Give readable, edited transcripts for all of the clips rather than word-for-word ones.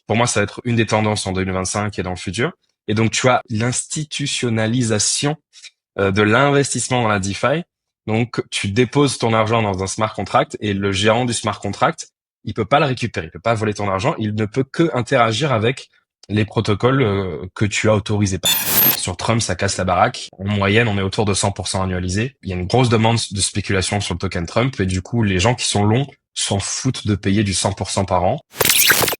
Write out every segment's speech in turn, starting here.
Pour moi, ça va être une des tendances en 2025 et dans le futur. Et donc, tu as l'institutionnalisation de l'investissement dans la DeFi. Donc, tu déposes ton argent dans un smart contract et le gérant du smart contract, il peut pas le récupérer, il peut pas voler ton argent, il ne peut que interagir avec les protocoles que tu as autorisés. Sur Trump, ça casse la baraque. En moyenne, on est autour de 100% annualisé. Il y a une grosse demande de spéculation sur le token Trump et du coup, les gens qui sont longs s'en foutent de payer du 100% par an.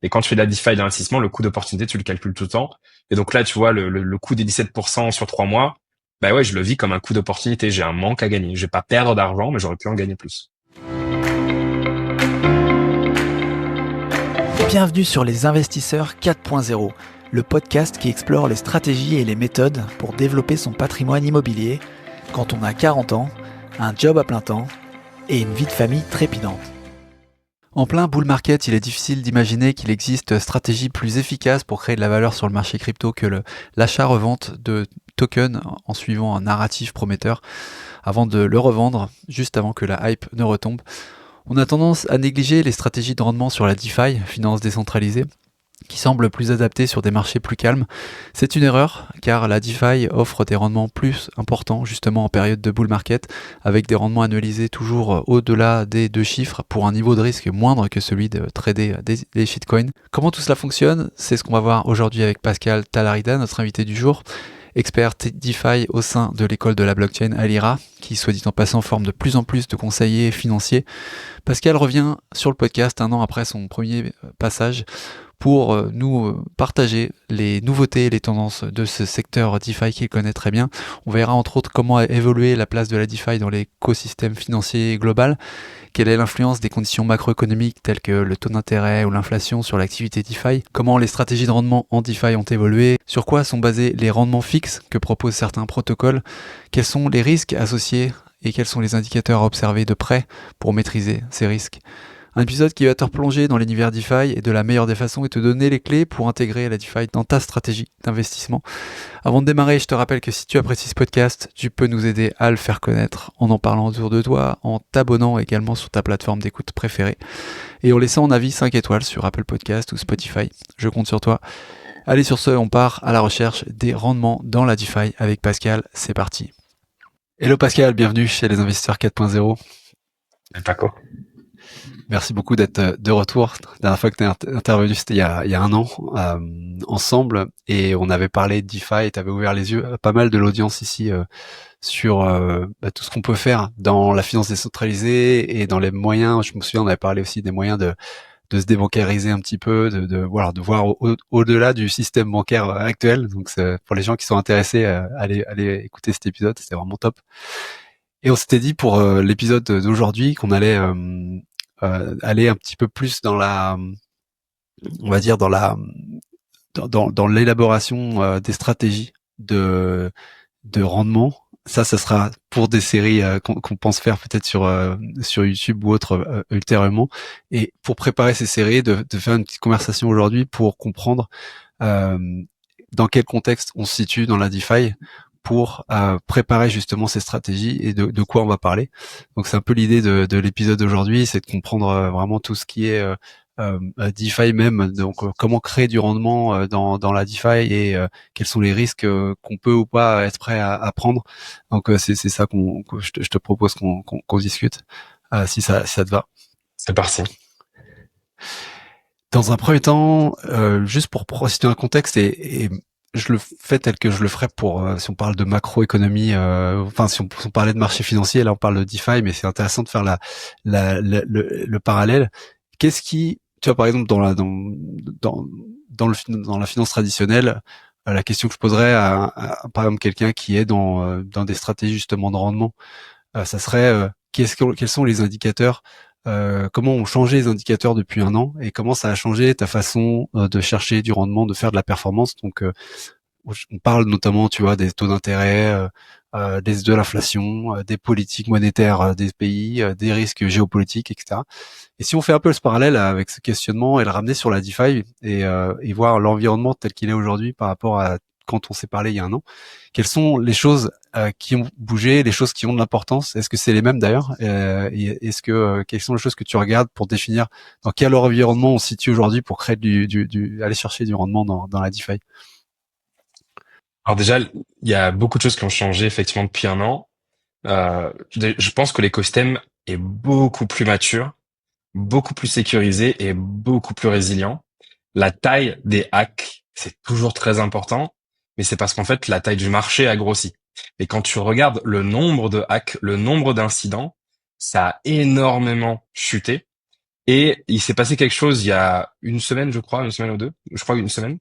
Et quand tu fais de la DeFi d'investissement, le coût d'opportunité, tu le calcules tout le temps. Et donc là, tu vois, le coût des 17% sur 3 mois, bah ouais, je le vis comme un coût d'opportunité. J'ai un manque à gagner. Je vais pas perdre d'argent, mais j'aurais pu en gagner plus. Bienvenue sur Les Investisseurs 4.0, le podcast qui explore les stratégies et les méthodes pour développer son patrimoine immobilier quand on a 40 ans, un job à plein temps et une vie de famille trépidante. En plein bull market, il est difficile d'imaginer qu'il existe stratégie plus efficace pour créer de la valeur sur le marché crypto que l'achat-revente de tokens en suivant un narratif prometteur avant de le revendre juste avant que la hype ne retombe. On a tendance à négliger les stratégies de rendement sur la DeFi, finance décentralisée, qui semblent plus adaptées sur des marchés plus calmes. C'est une erreur, car la DeFi offre des rendements plus importants, justement en période de bull market, avec des rendements annualisés toujours au-delà des 2 chiffres, pour un niveau de risque moindre que celui de trader des shitcoins. Comment tout cela fonctionne ? C'est ce qu'on va voir aujourd'hui avec Pascal Talarida, notre invité du jour, expert DeFi au sein de l'école de la blockchain Alira, qui, soit dit en passant, forme de plus en plus de conseillers financiers. Pascal revient sur le podcast un an après son premier passage pour nous partager les nouveautés et les tendances de ce secteur DeFi qu'il connaît très bien. On verra entre autres comment a évolué la place de la DeFi dans l'écosystème financier global, quelle est l'influence des conditions macroéconomiques telles que le taux d'intérêt ou l'inflation sur l'activité DeFi, comment les stratégies de rendement en DeFi ont évolué, sur quoi sont basés les rendements fixes que proposent certains protocoles, quels sont les risques associés et quels sont les indicateurs à observer de près pour maîtriser ces risques. Un épisode qui va te replonger dans l'univers DeFi et de la meilleure des façons et te donner les clés pour intégrer la DeFi dans ta stratégie d'investissement. Avant de démarrer, je te rappelle que si tu apprécies ce podcast, tu peux nous aider à le faire connaître en parlant autour de toi, en t'abonnant également sur ta plateforme d'écoute préférée et en laissant un avis 5 étoiles sur Apple Podcast ou Spotify. Je compte sur toi. Allez, sur ce, on part à la recherche des rendements dans la DeFi avec Pascal. C'est parti. Hello Pascal, bienvenue chez Les Investisseurs 4.0. Paco. Merci beaucoup d'être de retour. La dernière fois que tu es intervenu, c'était il y a un an, ensemble, et on avait parlé de DeFi et tu avais ouvert les yeux à pas mal de l'audience ici sur tout ce qu'on peut faire dans la finance décentralisée et dans les moyens. Je me souviens, on avait parlé aussi des moyens de se débancariser un petit peu, de voir au-delà du système bancaire actuel. Donc pour les gens qui sont intéressés, allez écouter cet épisode, c'était vraiment top. Et on s'était dit pour l'épisode d'aujourd'hui qu'on allait aller un petit peu plus dans la, on va dire dans l'élaboration des stratégies de rendement. Ça sera pour des séries qu'on pense faire peut-être sur YouTube ou autre ultérieurement. Et pour préparer ces séries, de faire une petite conversation aujourd'hui pour comprendre dans quel contexte on se situe dans la DeFi pour préparer justement ces stratégies et de quoi on va parler. Donc c'est un peu l'idée de l'épisode d'aujourd'hui, c'est de comprendre vraiment tout ce qui est DeFi même, donc comment créer du rendement dans la DeFi et quels sont les risques qu'on peut ou pas être prêt à prendre. Donc c'est ça que je te propose qu'on discute, si ça te va. C'est parti. Dans un premier temps, juste pour situer un contexte et je le fais tel que je le ferais pour si on parle de macroéconomie, si on parlait de marché financier, là on parle de DeFi, mais c'est intéressant de faire le parallèle. Qu'est-ce qui, tu vois, par exemple dans la finance traditionnelle, la question que je poserais à par exemple quelqu'un qui est dans des stratégies justement de rendement, ça serait quels sont les indicateurs, comment ont changé les indicateurs depuis un an et comment ça a changé ta façon de chercher du rendement, de faire de la performance. Donc on parle notamment, tu vois, des taux d'intérêt, de l'inflation, des politiques monétaires des pays, des risques géopolitiques, etc. Et si on fait un peu ce parallèle avec ce questionnement et le ramener sur la DeFi et voir l'environnement tel qu'il est aujourd'hui par rapport à quand on s'est parlé il y a un an. Quelles sont les choses qui ont bougé, les choses qui ont de l'importance? Est-ce que c'est les mêmes d'ailleurs? Et est-ce que quelles sont les choses que tu regardes pour définir dans quel environnement on se situe aujourd'hui pour créer aller chercher du rendement dans la DeFi? Alors déjà, il y a beaucoup de choses qui ont changé effectivement depuis un an. Je pense que l'écosystème est beaucoup plus mature, beaucoup plus sécurisé et beaucoup plus résilient. La taille des hacks, c'est toujours très important, mais c'est parce qu'en fait, la taille du marché a grossi. Et quand tu regardes le nombre de hacks, le nombre d'incidents, ça a énormément chuté. Et il s'est passé quelque chose il y a une semaine, je crois, une semaine ou deux, je crois une semaine,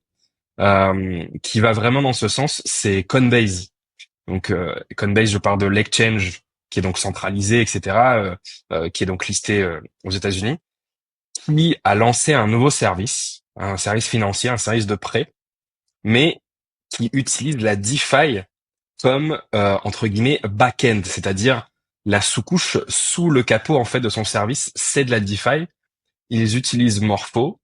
qui va vraiment dans ce sens, c'est Coinbase. Donc Coinbase, je parle de l'exchange qui est donc centralisé, etc., qui est donc listé aux États-Unis, qui a lancé un service financier, un service de prêt, mais qui utilise la DeFi comme entre guillemets back-end, c'est-à-dire la sous-couche sous le capot en fait de son service, c'est de la DeFi. Ils utilisent Morpho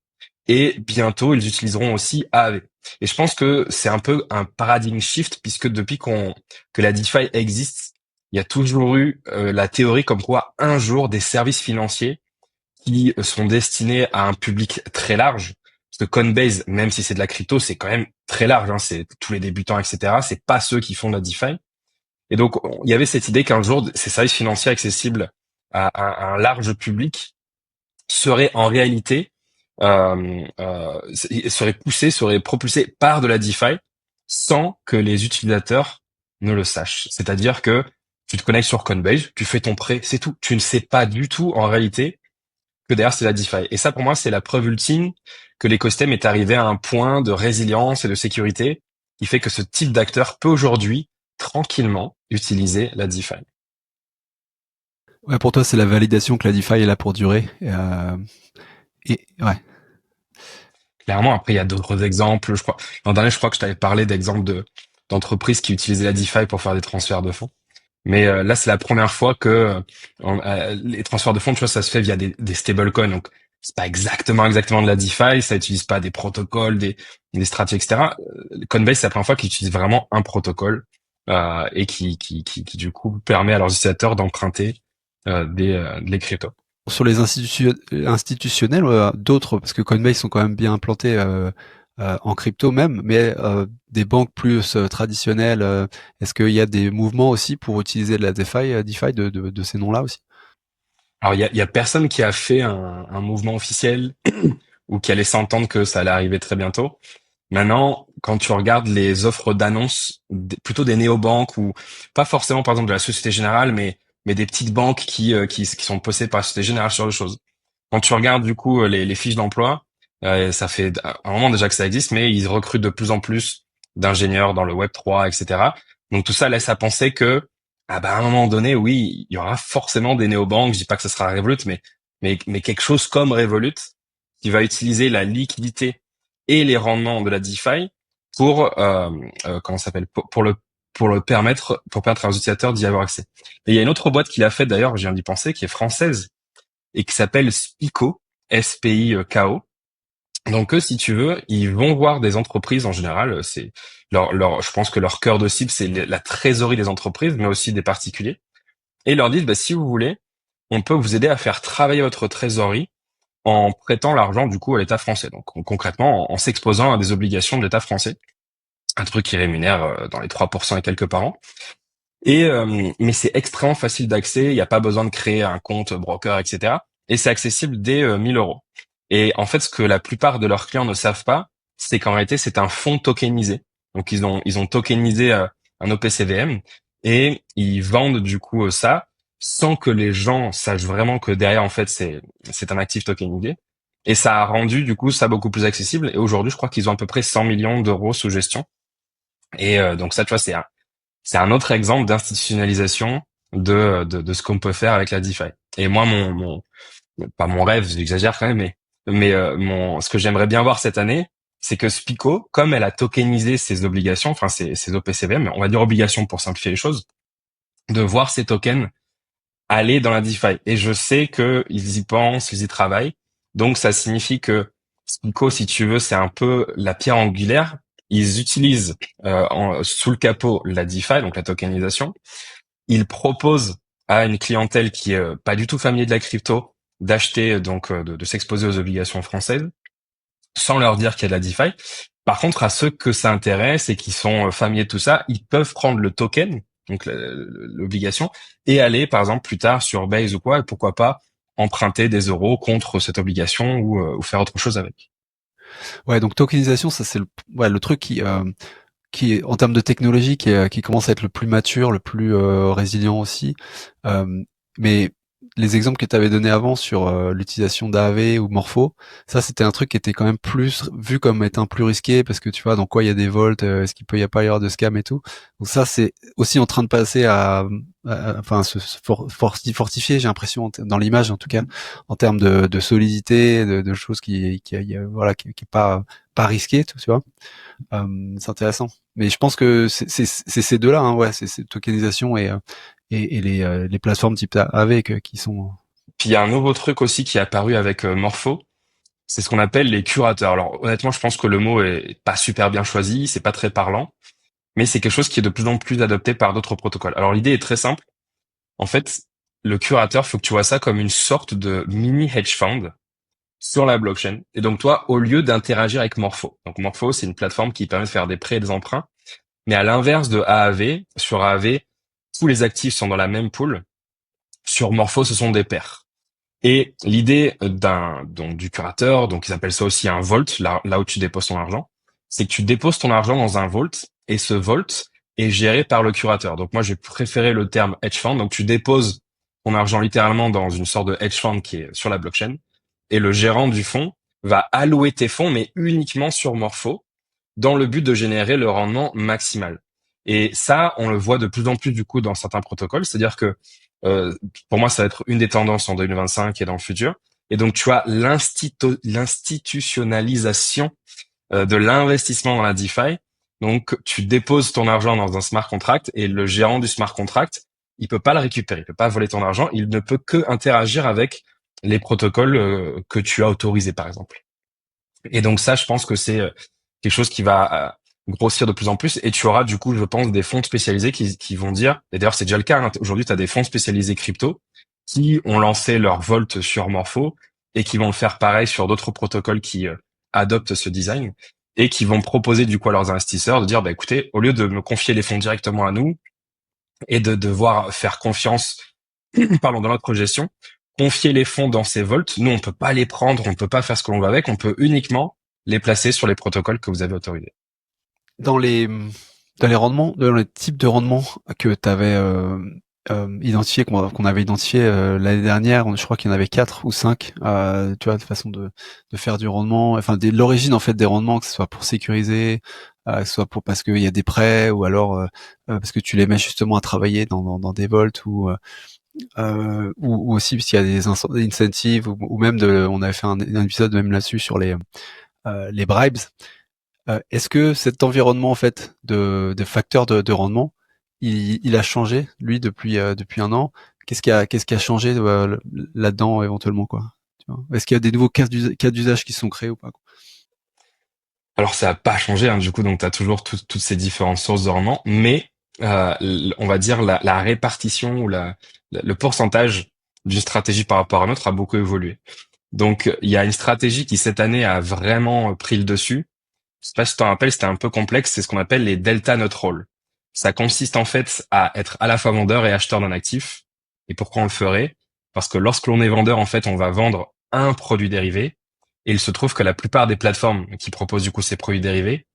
et bientôt ils utiliseront aussi Aave. Et je pense que c'est un peu un paradigm shift puisque depuis que la DeFi existe, il y a toujours eu la théorie comme quoi un jour des services financiers qui sont destinés à un public très large. Parce que Coinbase, même si c'est de la crypto, c'est quand même très large. Hein, c'est tous les débutants, etc. C'est pas ceux qui font de la DeFi. Et donc, il y avait cette idée qu'un jour, ces services financiers accessibles à un large public seraient en réalité seraient propulsés par de la DeFi sans que les utilisateurs ne le sachent. C'est-à-dire que tu te connectes sur Coinbase, tu fais ton prêt, c'est tout. Tu ne sais pas du tout en réalité que derrière c'est la DeFi. Et ça, pour moi, c'est la preuve ultime que l'écosystème est arrivé à un point de résilience et de sécurité qui fait que ce type d'acteur peut aujourd'hui tranquillement utiliser la DeFi. Ouais, pour toi, c'est la validation que la DeFi est là pour durer. Et ouais. Clairement, après, il y a d'autres exemples. L'an dernier, je crois que je t'avais parlé d'exemples d'entreprises qui utilisaient la DeFi pour faire des transferts de fonds. Mais là, c'est la première fois que les transferts de fonds, tu vois, ça se fait via des stablecoins. Donc, c'est pas exactement de la DeFi. Ça utilise pas des protocoles, des stratégies, etc. Coinbase, c'est la première fois qu'ils utilisent vraiment un protocole et qui du coup permet à leurs utilisateurs d'emprunter des cryptos. Sur les institutionnels, d'autres, parce que Coinbase sont quand même bien implantés en crypto même, mais des banques plus traditionnelles, est-ce qu'il y a des mouvements aussi pour utiliser de la DeFi de ces noms-là aussi? Alors, il y a personne qui a fait un mouvement officiel ou qui a laissé entendre que ça allait arriver très bientôt. Maintenant, quand tu regardes les offres d'annonces, plutôt des néobanques ou pas forcément par exemple de la Société Générale, mais des petites banques qui sont possédées par la Société Générale sur les choses. Quand tu regardes du coup les fiches d'emploi, ça fait un moment déjà que ça existe, mais ils recrutent de plus en plus d'ingénieurs dans le Web 3, etc. Donc tout ça laisse à penser que à un moment donné, oui, il y aura forcément des néobanques. Je dis pas que ce sera Revolut, mais quelque chose comme Revolut qui va utiliser la liquidité et les rendements de la DeFi pour comment ça s'appelle pour permettre aux utilisateurs d'y avoir accès. Et il y a une autre boîte qui l'a fait d'ailleurs, je viens d'y penser, qui est française et qui s'appelle Spico, SPIKO. Donc eux, si tu veux, ils vont voir des entreprises en général. C'est je pense que leur cœur de cible, c'est la trésorerie des entreprises, mais aussi des particuliers. Et ils leur disent, si vous voulez, on peut vous aider à faire travailler votre trésorerie en prêtant l'argent du coup à l'État français. Donc concrètement, en s'exposant à des obligations de l'État français, un truc qui rémunère dans les 3% et quelques par an. Et mais c'est extrêmement facile d'accès. Il n'y a pas besoin de créer un compte broker, etc. Et c'est accessible dès 1 000 euros. Et en fait, ce que la plupart de leurs clients ne savent pas, c'est qu'en réalité, c'est un fonds tokenisé. Donc ils ont tokenisé un OPCVM et ils vendent du coup ça sans que les gens sachent vraiment que derrière en fait c'est un actif tokenisé. Et ça a rendu du coup ça beaucoup plus accessible. Et aujourd'hui, je crois qu'ils ont à peu près 100 millions d'euros sous gestion. Et donc ça, tu vois, c'est un autre exemple d'institutionnalisation de ce qu'on peut faire avec la DeFi. Et moi, pas mon rêve, j'exagère quand même, ce que j'aimerais bien voir cette année, c'est que Spico, comme elle a tokenisé ses obligations, enfin ses OPCVM, on va dire obligations pour simplifier les choses, de voir ces tokens aller dans la DeFi. Et je sais que ils y pensent, ils y travaillent. Donc ça signifie que Spico, si tu veux, c'est un peu la pierre angulaire ils utilisent sous le capot la DeFi, donc la tokenisation. Ils proposent à une clientèle qui est pas du tout familier de la crypto d'acheter de s'exposer aux obligations françaises sans leur dire qu'il y a de la DeFi. Par contre, à ceux que ça intéresse et qui sont familiers de tout ça, ils peuvent prendre le token, donc l'obligation, et aller, par exemple, plus tard sur Base ou quoi, et pourquoi pas emprunter des euros contre cette obligation ou faire autre chose avec. Ouais, donc tokenisation, ça c'est le truc qui est en termes de technologie qui commence à être le plus mature, le plus résilient aussi. Mais les exemples que tu avais donnés avant sur l'utilisation d'AAV ou Morpho, ça c'était un truc qui était quand même plus vu comme étant plus risqué parce que tu vois dans quoi il y a des volts, est-ce qu'il peut y pas y avoir de scam et tout. Donc ça c'est aussi en train de passer enfin fortifier, j'ai l'impression dans l'image en tout cas en termes de solidité, de choses voilà qui est pas risqué, tu vois. C'est intéressant. Mais je pense que c'est ces deux-là, hein, ouais, c'est tokenisation et les plateformes type avec qui sont. Puis il y a un nouveau truc aussi qui est apparu avec Morpho, c'est ce qu'on appelle les curateurs. Alors honnêtement, je pense que le mot est pas super bien choisi, c'est pas très parlant, mais c'est quelque chose qui est de plus en plus adopté par d'autres protocoles. Alors l'idée est très simple. En fait, le curateur, faut que tu vois ça comme une sorte de mini hedge fund sur la blockchain. Et donc toi, au lieu d'interagir avec Morpho, donc Morpho, c'est une plateforme qui permet de faire des prêts et des emprunts, mais à l'inverse de AAV, sur AAV, tous les actifs sont dans la même pool. Sur Morpho, ce sont des pairs. Et l'idée donc du curateur, donc ils appellent ça aussi un vault, là où tu déposes ton argent, c'est que tu déposes ton argent dans un vault et ce vault est géré par le curateur. Donc moi, j'ai préféré le terme hedge fund. Donc tu déposes ton argent littéralement dans une sorte de hedge fund qui est sur la blockchain et le gérant du fonds va allouer tes fonds, mais uniquement sur Morpho, dans le but de générer le rendement maximal. Et ça, on le voit de plus en plus du coup dans certains protocoles, c'est-à-dire que euh, pour moi, ça va être une des tendances en 2025 et dans le futur. Et donc, tu as l'institutionnalisation de l'investissement dans la DeFi. Donc, tu déposes ton argent dans un smart contract et le gérant du smart contract, il peut pas le récupérer, il peut pas voler ton argent, il ne peut que interagir avec les protocoles que tu as autorisés, par exemple. Et donc ça, je pense que c'est quelque chose qui va grossir de plus en plus. Et tu auras du coup, je pense, des fonds spécialisés qui vont dire, et d'ailleurs c'est déjà le cas, hein, aujourd'hui tu as des fonds spécialisés crypto qui ont lancé leur Volt sur Morpho et qui vont le faire pareil sur d'autres protocoles qui adoptent ce design et qui vont proposer du coup à leurs investisseurs de dire, bah écoutez, au lieu de me confier les fonds directement à nous et de devoir faire confiance, pardon, dans notre gestion, confier les fonds dans ces Volts, nous on peut pas les prendre, on peut pas faire ce que l'on veut avec, on peut uniquement les placer sur les protocoles que vous avez autorisés. Dans les dans les rendements, dans les types de rendements que tu avais identifié, qu'on avait identifié l'année dernière, je crois qu'il y en avait 4 ou 5, tu vois, de façon de faire du rendement, enfin l'origine en fait des rendements, que ce soit pour sécuriser, que ce soit pour parce qu'il y a des prêts, ou alors parce que tu les mets justement à travailler dans des volts, ou aussi parce qu'il y a des incentives, ou même on avait fait un épisode même là-dessus sur les bribes. Est-ce que cet environnement en fait de facteurs de rendement, il a changé lui depuis un an? Qu'est-ce qui a changé là-dedans éventuellement, quoi? Tu vois, est-ce qu'il y a des nouveaux cas d'usage qui sont créés ou pas, quoi? Alors ça n'a pas changé, hein, du coup, donc tu as toujours toutes ces différentes sources de rendement, mais on va dire la répartition ou le pourcentage d'une stratégie par rapport à une autre a beaucoup évolué. Donc il y a une stratégie qui cette année a vraiment pris le dessus. Je sais pas si tu t'en rappelles, c'était un peu complexe, c'est ce qu'on appelle les delta neutral. Ça consiste en fait à être à la fois vendeur et acheteur d'un actif. Et pourquoi on le ferait? Parce que lorsque l'on est vendeur, en fait, on va vendre un produit dérivé. Et il se trouve que la plupart des plateformes qui proposent du coup ces produits dérivés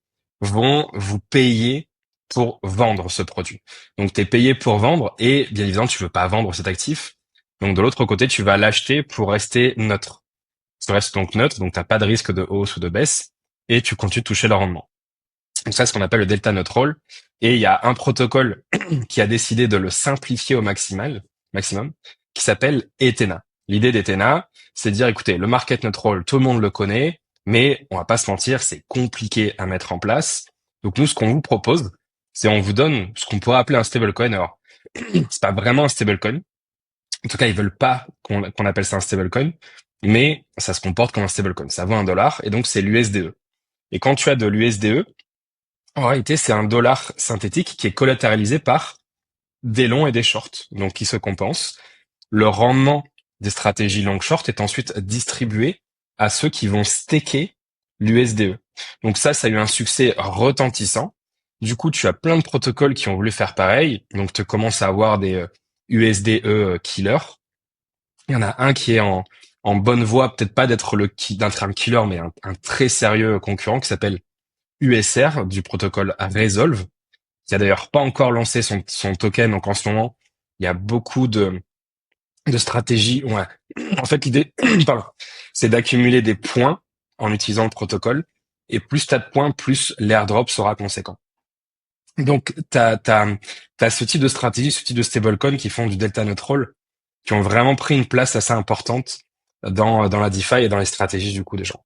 vont vous payer pour vendre ce produit. Donc tu es payé pour vendre et bien évidemment tu veux pas vendre cet actif. Donc de l'autre côté, tu vas l'acheter pour rester neutre. Tu restes donc neutre, donc t'as pas de risque de hausse ou de baisse et tu continues de toucher le rendement. Donc ça, c'est ce qu'on appelle le delta neutral. Et il y a un protocole qui a décidé de le simplifier au maximum, qui s'appelle Ethena. L'idée d'Ethena, c'est de dire, écoutez, le market neutral, tout le monde le connaît, mais on va pas se mentir, c'est compliqué à mettre en place. Donc nous, ce qu'on vous propose, c'est on vous donne ce qu'on pourrait appeler un stablecoin. Alors, c'est pas vraiment un stablecoin. En tout cas, ils veulent pas qu'on appelle ça un stablecoin, mais ça se comporte comme un stablecoin. Ça vaut $1 et donc c'est l'USDE. Et quand tu as de l'USDE, En réalité, c'est un dollar synthétique qui est collatéralisé par des longs et des shorts, donc qui se compensent. Le rendement des stratégies long short est ensuite distribué à ceux qui vont staker l'USDE. Donc ça a eu un succès retentissant. Du coup, tu as plein de protocoles qui ont voulu faire pareil. Donc, tu commences à avoir des USDE killers. Il y en a un qui est en bonne voie, peut-être pas d'être un killer, mais un très sérieux concurrent qui s'appelle USR du protocole Resolve, qui a d'ailleurs pas encore lancé son token. Donc en ce moment, il y a beaucoup de stratégies. Ouais. En fait, l'idée, pardon, c'est d'accumuler des points en utilisant le protocole. Et plus t'as de points, plus l'airdrop sera conséquent. Donc, t'as ce type de stratégie, ce type de stablecoin qui font du delta neutral, qui ont vraiment pris une place assez importante dans la DeFi et dans les stratégies du coup des gens.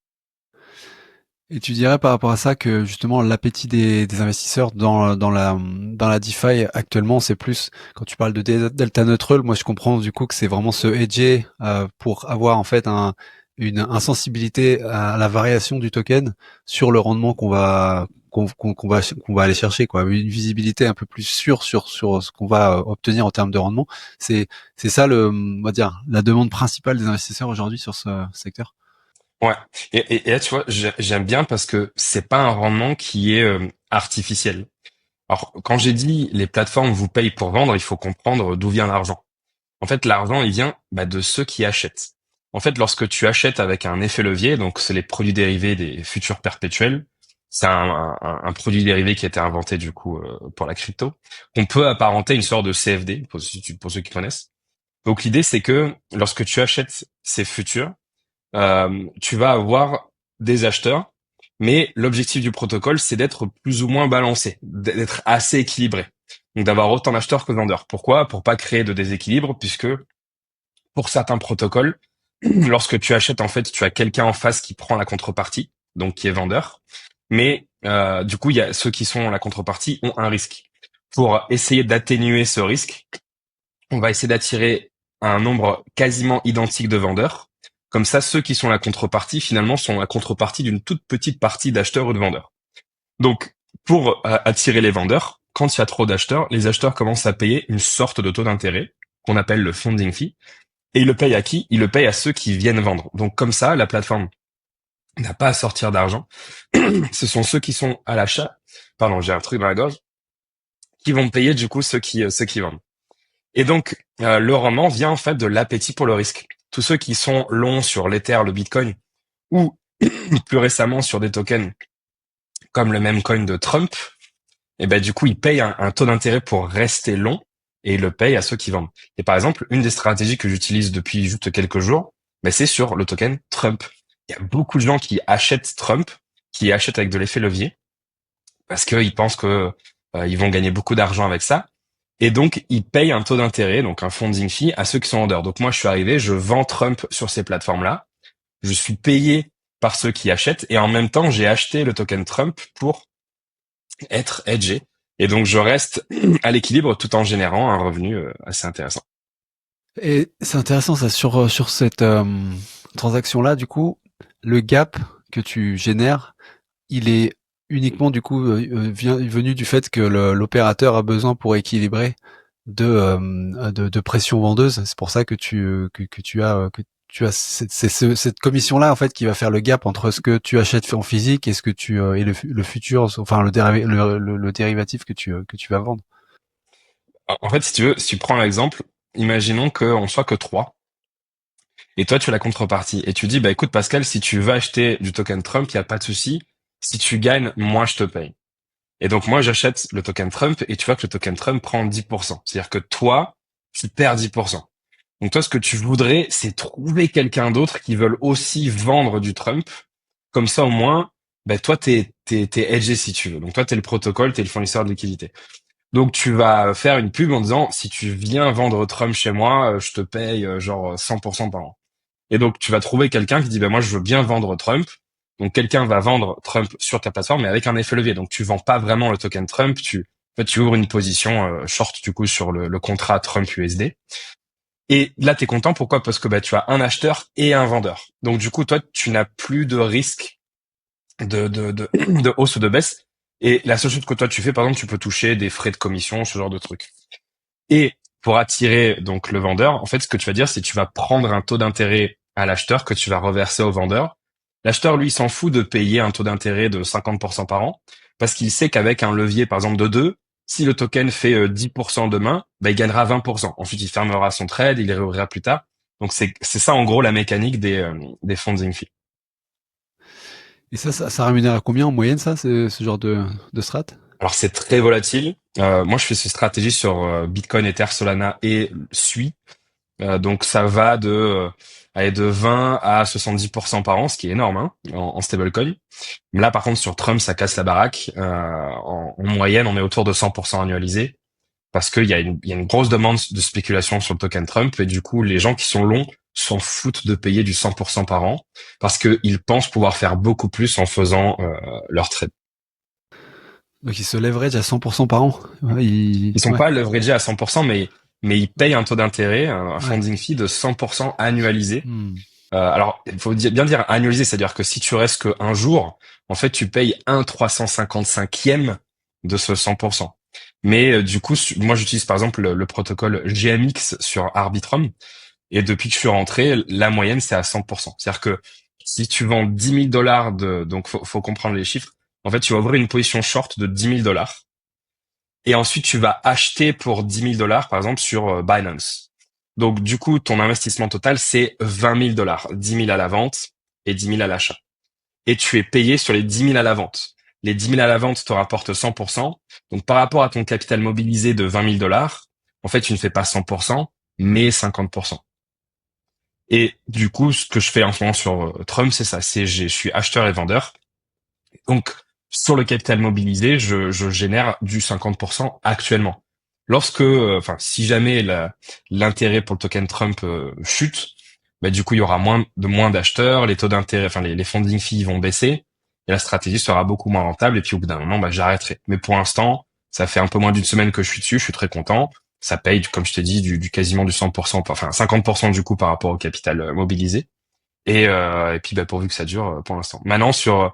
Et tu dirais par rapport à ça que justement l'appétit des investisseurs dans la DeFi actuellement, c'est plus quand tu parles de delta neutral, moi je comprends du coup que c'est vraiment se hedger pour avoir en fait une insensibilité à la variation du token sur le rendement qu'on va aller chercher, quoi, une visibilité un peu plus sûre sur ce qu'on va obtenir en termes de rendement. C'est ça on va dire la demande principale des investisseurs aujourd'hui sur ce secteur. Ouais. Et là, tu vois, j'aime bien parce que c'est pas un rendement qui est artificiel. Alors, quand j'ai dit les plateformes vous payent pour vendre, il faut comprendre d'où vient l'argent. En fait, l'argent, il vient de ceux qui achètent. En fait, lorsque tu achètes avec un effet levier, donc c'est les produits dérivés des futurs perpétuels, c'est un produit dérivé qui a été inventé du coup pour la crypto, qu'on peut apparenter une sorte de CFD pour ceux qui connaissent. Donc l'idée, c'est que lorsque tu achètes ces futurs, tu vas avoir des acheteurs, mais l'objectif du protocole, c'est d'être plus ou moins balancé, d'être assez équilibré. Donc d'avoir autant d'acheteurs que de vendeurs. Pourquoi? Pour pas créer de déséquilibre, puisque pour certains protocoles, lorsque tu achètes, en fait, tu as quelqu'un en face qui prend la contrepartie, donc qui est vendeur. Mais du coup, il y a ceux qui sont la contrepartie ont un risque. Pour essayer d'atténuer ce risque, on va essayer d'attirer un nombre quasiment identique de vendeurs. Comme ça, ceux qui sont la contrepartie, finalement, sont la contrepartie d'une toute petite partie d'acheteurs ou de vendeurs. Donc, pour attirer les vendeurs, quand il y a trop d'acheteurs, les acheteurs commencent à payer une sorte de taux d'intérêt qu'on appelle le funding fee. Et ils le payent à qui? Ils le payent à ceux qui viennent vendre. Donc, comme ça, la plateforme n'a pas à sortir d'argent. Ce sont ceux qui sont à l'achat. Pardon, j'ai un truc dans la gorge. Qui vont payer, du coup, ceux qui vendent. Et donc, le rendement vient en fait de l'appétit pour le risque. Tous ceux qui sont longs sur l'Ether, le Bitcoin, ou plus récemment sur des tokens comme le même coin de Trump, et ben du coup, ils payent un taux d'intérêt pour rester long et ils le payent à ceux qui vendent. Et par exemple, une des stratégies que j'utilise depuis juste quelques jours, ben c'est sur le token Trump. Il y a beaucoup de gens qui achètent Trump, qui achètent avec de l'effet levier, parce qu'ils pensent que ils vont gagner beaucoup d'argent avec ça. Et donc, ils payent un taux d'intérêt, donc un funding fee, à ceux qui sont vendeurs. Donc moi, je suis arrivé, je vends Trump sur ces plateformes-là. Je suis payé par ceux qui achètent. Et en même temps, j'ai acheté le token Trump pour être hedgé. Et donc, je reste à l'équilibre tout en générant un revenu assez intéressant. Et c'est intéressant ça sur cette transaction-là, du coup, le gap que tu génères, il est uniquement du coup venu du fait que l'opérateur a besoin pour équilibrer de pression vendeuse. C'est pour ça que tu as cette commission-là en fait qui va faire le gap entre ce que tu achètes en physique et ce que tu et le futur, enfin le dérivatif que tu vas vendre. En fait, si tu veux, si tu prends l'exemple, imaginons qu'on soit que trois. Et toi, tu as la contrepartie. Et tu dis, bah écoute Pascal, si tu veux acheter du token Trump, il n'y a pas de souci. Si tu gagnes, moi je te paye. Et donc moi j'achète le token Trump et tu vois que le token Trump prend 10%. C'est-à-dire que toi, tu perds 10%. Donc toi, ce que tu voudrais, c'est trouver quelqu'un d'autre qui veut aussi vendre du Trump. Comme ça, au moins, ben toi, t'es hedgé si tu veux. Donc toi, t'es le protocole, t'es le fournisseur de liquidité. Donc tu vas faire une pub en disant, si tu viens vendre Trump chez moi, je te paye genre 100% par an. Et donc tu vas trouver quelqu'un qui dit, ben moi, je veux bien vendre Trump. Donc quelqu'un va vendre Trump sur ta plateforme, mais avec un effet levier. Donc tu vends pas vraiment le token Trump, en fait, tu ouvres une position short du coup sur le contrat Trump USD. Et là, tu es content. Pourquoi? Parce que tu as un acheteur et un vendeur. Donc du coup, toi, tu n'as plus de risque de hausse ou de baisse, Et la seule chose que toi tu fais, par exemple, tu peux toucher des frais de commission, ce genre de trucs. Et pour attirer donc le vendeur, en fait, ce que tu vas dire, c'est que tu vas prendre un taux d'intérêt à l'acheteur que tu vas reverser au vendeur. L'acheteur, lui, s'en fout de payer un taux d'intérêt de 50% par an, parce qu'il sait qu'avec un levier, par exemple, de 2, si le token fait 10% demain, bah, il gagnera 20%. Ensuite, il fermera son trade, il les réouvrira plus tard. Donc, c'est ça, en gros, la mécanique des funding fees. Et ça rémunère à combien en moyenne, ça, ce genre de strat? Alors, c'est très volatile. Moi, je fais ces stratégies sur Bitcoin, Ether, Solana et SUI. Donc ça va de 20 à 70% par an, ce qui est énorme hein, en stablecoin. Là par contre sur Trump ça casse la baraque. En moyenne on est autour de 100% annualisé parce qu'il y a une grosse demande de spéculation sur le token Trump et du coup les gens qui sont longs s'en foutent de payer du 100% par an parce qu'ils pensent pouvoir faire beaucoup plus en faisant leur trade. Donc il se leverage à 100% par an. Ouais, Ils sont ouais, pas leveragés à 100% mais ils payent un taux d'intérêt, un ouais. funding fee de 100% annualisé. Hmm. Alors, il faut bien dire annualisé, c'est-à-dire que si tu restes que un jour, en fait, tu payes 1/355e de ce 100%. Mais du coup, moi, j'utilise par exemple le protocole GMX sur Arbitrum, et depuis que je suis rentré, la moyenne, c'est à 100%. C'est-à-dire que si tu vends 10 000 dollars donc faut comprendre les chiffres. En fait, tu vas ouvrir une position short de 10 000 dollars, et ensuite tu vas acheter pour 10 000 dollars, par exemple, sur Binance. Donc, du coup, ton investissement total, c'est 20 000 dollars. 10 000 à la vente et 10 000 à l'achat. Et tu es payé sur les 10 000 à la vente. Les 10 000 à la vente te rapportent 100%. Donc, par rapport à ton capital mobilisé de 20 000 dollars, en fait, tu ne fais pas 100%, mais 50%. Et du coup, ce que je fais en ce moment sur Trump, c'est ça. Je suis acheteur et vendeur. Donc, sur le capital mobilisé, je génère du 50% actuellement. Lorsque, enfin, si jamais l'intérêt pour le token Trump chute, bah, du coup, il y aura moins d'acheteurs, les taux d'intérêt, enfin, les funding fees vont baisser, et la stratégie sera beaucoup moins rentable, et puis au bout d'un moment, bah, j'arrêterai. Mais pour l'instant, ça fait un peu moins d'une semaine que je suis dessus, je suis très content. Ça paye, comme je t'ai dit, du quasiment du 100%, enfin, 50% du coup par rapport au capital mobilisé. Et puis bah, pourvu que ça dure pour l'instant. Maintenant sur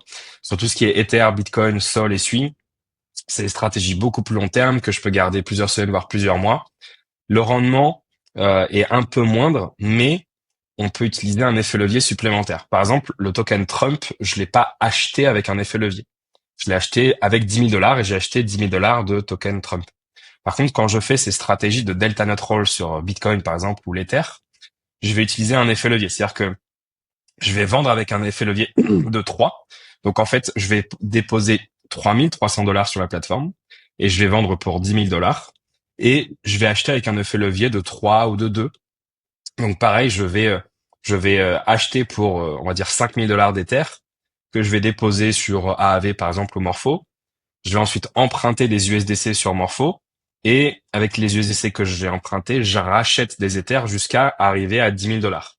tout ce qui est Ether, Bitcoin, Sol et Sui, c'est des stratégies beaucoup plus long terme que je peux garder plusieurs semaines voire plusieurs mois. Le rendement est un peu moindre, mais on peut utiliser un effet levier supplémentaire. Par exemple, le token Trump, je l'ai pas acheté avec un effet levier. Je l'ai acheté avec 10 000 dollars et j'ai acheté 10 000 dollars de token Trump. Par contre, quand je fais ces stratégies de Delta Nut Roll sur Bitcoin par exemple ou l'Ether, je vais utiliser un effet levier. C'est-à-dire que je vais vendre avec un effet levier de 3. Donc en fait, je vais déposer 3 300 dollars sur la plateforme et je vais vendre pour 10 000 dollars et je vais acheter avec un effet levier de 3 ou de 2. Donc pareil, je vais acheter pour on va dire 5 000 dollars d'Ether que je vais déposer sur AAV par exemple ou Morpho. Je vais ensuite emprunter des USDC sur Morpho et avec les USDC que j'ai empruntés, je rachète des Ethers jusqu'à arriver à 10 000 dollars.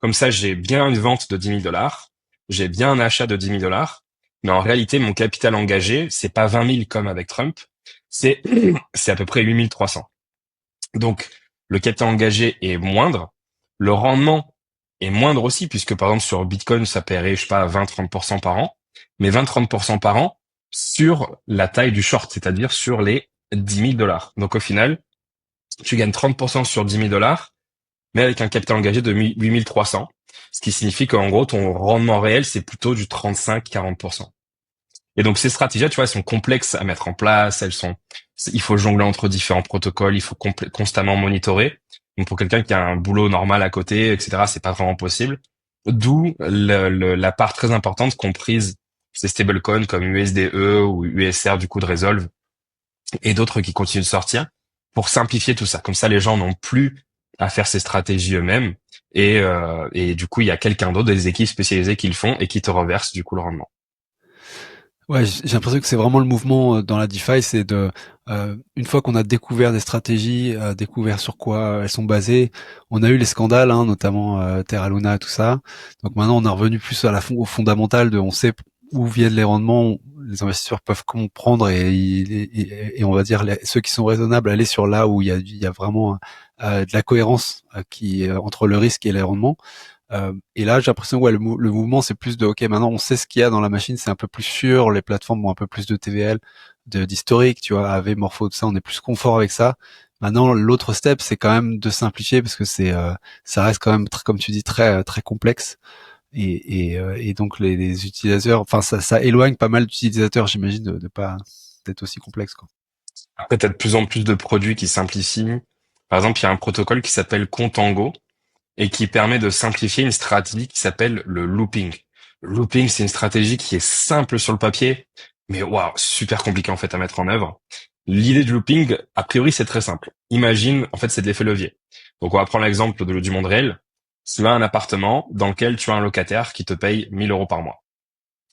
Comme ça, j'ai bien une vente de 10 000 dollars, j'ai bien un achat de 10 000 dollars, mais en réalité, mon capital engagé, c'est pas 20 000 comme avec Trump, c'est c'est à peu près 8 300. Donc, le capital engagé est moindre, le rendement est moindre aussi, puisque par exemple sur Bitcoin, ça paierait, je sais pas, 20-30% par an, mais 20-30% par an sur la taille du short, c'est-à-dire sur les 10 000 dollars. Donc au final, tu gagnes 30% sur 10 000 dollars, mais avec un capital engagé de 8 300, ce qui signifie qu'en gros, ton rendement réel, c'est plutôt du 35-40%. Et donc, ces stratégies, tu vois, elles sont complexes à mettre en place, il faut jongler entre différents protocoles, il faut constamment monitorer. Donc, pour quelqu'un qui a un boulot normal à côté, etc., c'est pas vraiment possible. D'où la part très importante comprise ces stablecoins comme USDE ou USR du coup de Resolve et d'autres qui continuent de sortir pour simplifier tout ça. Comme ça, les gens n'ont plus à faire ces stratégies eux-mêmes et du coup, il y a quelqu'un d'autre, des équipes spécialisées qui le font et qui te reversent du coup le rendement. Ouais, j'ai l'impression que c'est vraiment le mouvement dans la DeFi, c'est une fois qu'on a découvert des stratégies, découvert sur quoi elles sont basées, on a eu les scandales, hein, notamment Terra Luna, tout ça. Donc maintenant, on est revenu plus au fondamental on sait où viennent les rendements, les investisseurs peuvent comprendre et on va dire ceux qui sont raisonnables aller sur là où il y a vraiment de la cohérence entre le risque et les rendements. Et là, j'ai l'impression que le mouvement, c'est plus de OK, maintenant on sait ce qu'il y a dans la machine, c'est un peu plus sûr, les plateformes ont un peu plus de TVL, d'historique, tu vois, AV, Morpho, tout ça, on est plus confort avec ça. Maintenant, l'autre step, c'est quand même de simplifier parce que ça reste quand même, comme tu dis, très complexe. Et donc les utilisateurs, enfin ça éloigne pas mal d'utilisateurs, j'imagine, de pas d'être aussi complexe, quoi. Après, tu as de plus en plus de produits qui simplifient. Par exemple, il y a un protocole qui s'appelle Contango et qui permet de simplifier une stratégie qui s'appelle le looping. Le looping, c'est une stratégie qui est simple sur le papier, mais waouh, super compliqué en fait à mettre en œuvre. L'idée du looping, a priori, c'est très simple. Imagine, en fait, c'est de l'effet levier. Donc, on va prendre l'exemple du monde réel. Tu as un appartement dans lequel tu as un locataire qui te paye 1 000 € par mois.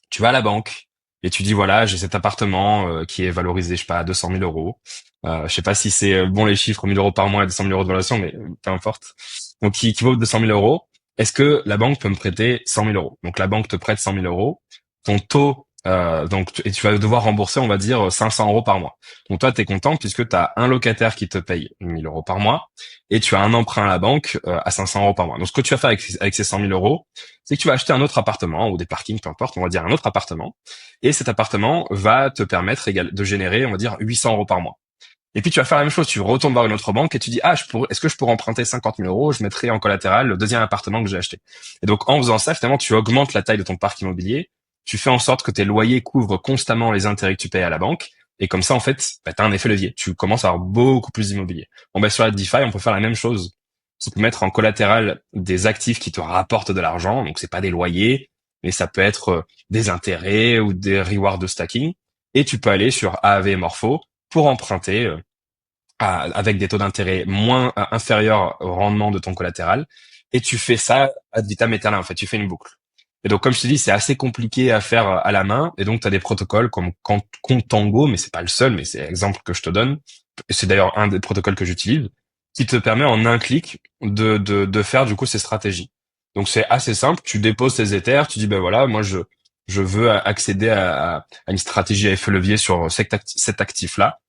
Tu vas à la banque et tu dis voilà, j'ai cet appartement qui est valorisé, je sais pas, à 200 000 euros. Je sais pas si c'est bon les chiffres, 1 000 € par mois et 200 000 € de valorisation, mais peu importe. Donc qui vaut 200 000 euros. Est-ce que la banque peut me prêter 100 000 euros? Donc la banque te prête 100 000 euros. Ton taux et tu vas devoir rembourser, on va dire 500 € par mois. Donc toi, t'es content puisque tu as un locataire qui te paye 1 000 € par mois et tu as un emprunt à la banque à 500 € par mois. Donc ce que tu vas faire avec ces 100 000 euros, c'est que tu vas acheter un autre appartement ou des parkings, peu importe, on va dire un autre appartement. Et cet appartement va te permettre de générer, on va dire 800 € par mois. Et puis tu vas faire la même chose, tu retournes voir une autre banque et tu dis est-ce que je pourrais emprunter 50 000 euros, je mettrai en collatéral le deuxième appartement que j'ai acheté. Et donc en faisant ça, finalement, tu augmentes la taille de ton parc immobilier, tu fais en sorte que tes loyers couvrent constamment les intérêts que tu payes à la banque, et comme ça en fait, tu as un effet levier, tu commences à avoir beaucoup plus d'immobilier. Bon sur la DeFi, on peut faire la même chose. Tu peux mettre en collatéral des actifs qui te rapportent de l'argent, donc c'est pas des loyers, mais ça peut être des intérêts ou des rewards de stacking, et tu peux aller sur AAV et Morpho pour emprunter avec des taux d'intérêt moins inférieurs au rendement de ton collatéral, et tu fais ça ad vitam aeternam, en fait, tu fais une boucle. Et donc, comme je te dis, c'est assez compliqué à faire à la main, et donc tu as des protocoles comme Contango, mais c'est pas le seul, mais c'est l'exemple que je te donne. C'est d'ailleurs un des protocoles que j'utilise, qui te permet en un clic de faire du coup ces stratégies. Donc c'est assez simple, tu déposes tes Ethers, tu dis ben voilà, moi je veux accéder à une stratégie à effet levier sur cet actif-là.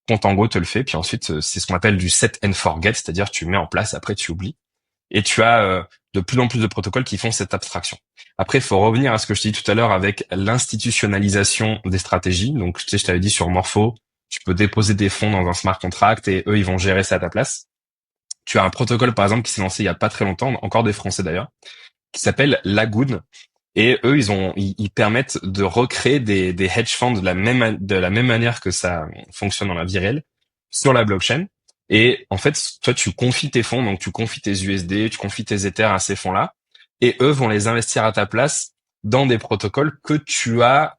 Contango te le fait, puis ensuite c'est ce qu'on appelle du set and forget, c'est-à-dire tu mets en place, après tu oublies. Et tu as de plus en plus de protocoles qui font cette abstraction. Après, il faut revenir à ce que je t'ai dit tout à l'heure avec l'institutionnalisation des stratégies. Donc, tu sais, je t'avais dit sur Morpho, tu peux déposer des fonds dans un smart contract et eux, ils vont gérer ça à ta place. Tu as un protocole, par exemple, qui s'est lancé il y a pas très longtemps, encore des Français d'ailleurs, qui s'appelle Lagoon. Et eux, ils permettent de recréer des hedge funds de la même manière que ça fonctionne dans la vie réelle sur la blockchain. Et en fait, toi, tu confies tes fonds, donc tu confies tes USD, tu confies tes Ethers à ces fonds-là, et eux vont les investir à ta place dans des protocoles que tu as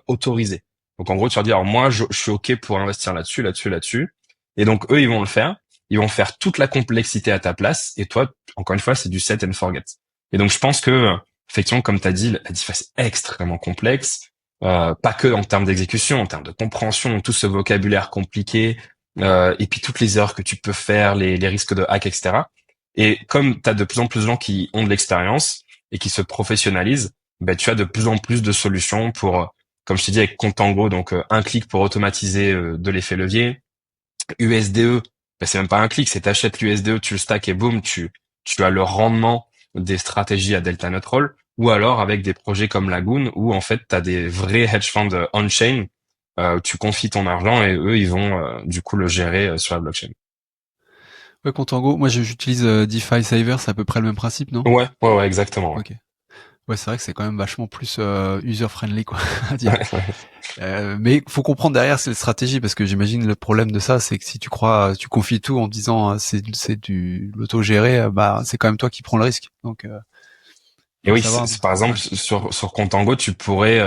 autorisés. Donc en gros, tu vas dire, alors, moi, je suis OK pour investir là-dessus, là-dessus, là-dessus. Et donc eux, ils vont le faire. Ils vont faire toute la complexité à ta place. Et toi, encore une fois, c'est du set and forget. Et donc je pense que effectivement, comme tu as dit, la DeFi c'est extrêmement complexe, pas que en termes d'exécution, en termes de compréhension, tout ce vocabulaire compliqué, et puis toutes les erreurs que tu peux faire, les risques de hack, etc. Et comme tu as de plus en plus de gens qui ont de l'expérience et qui se professionnalisent, ben, tu as de plus en plus de solutions pour, comme je t'ai dit avec Contango, donc un clic pour automatiser de l'effet levier. USDE, ben, c'est même pas un clic, c'est t'achètes l'USDE, tu le stack et boum, tu as le rendement des stratégies à delta neutral, ou alors avec des projets comme Lagoon où en fait tu as des vrais hedge funds on-chain, tu confies ton argent et eux ils vont du coup le gérer sur la blockchain. Ouais, Contango, moi j'utilise DeFi Saver, c'est à peu près le même principe, non? Ouais, exactement. Ouais. Ok. Ouais, c'est vrai que c'est quand même vachement plus user-friendly, quoi, à dire. Mais faut comprendre derrière c'est la stratégie, parce que j'imagine le problème de ça, c'est que si tu confies tout en disant c'est du l'autogéré, bah c'est quand même toi qui prends le risque. Donc Et faut oui, savoir. par exemple Ouais. sur Contango, tu pourrais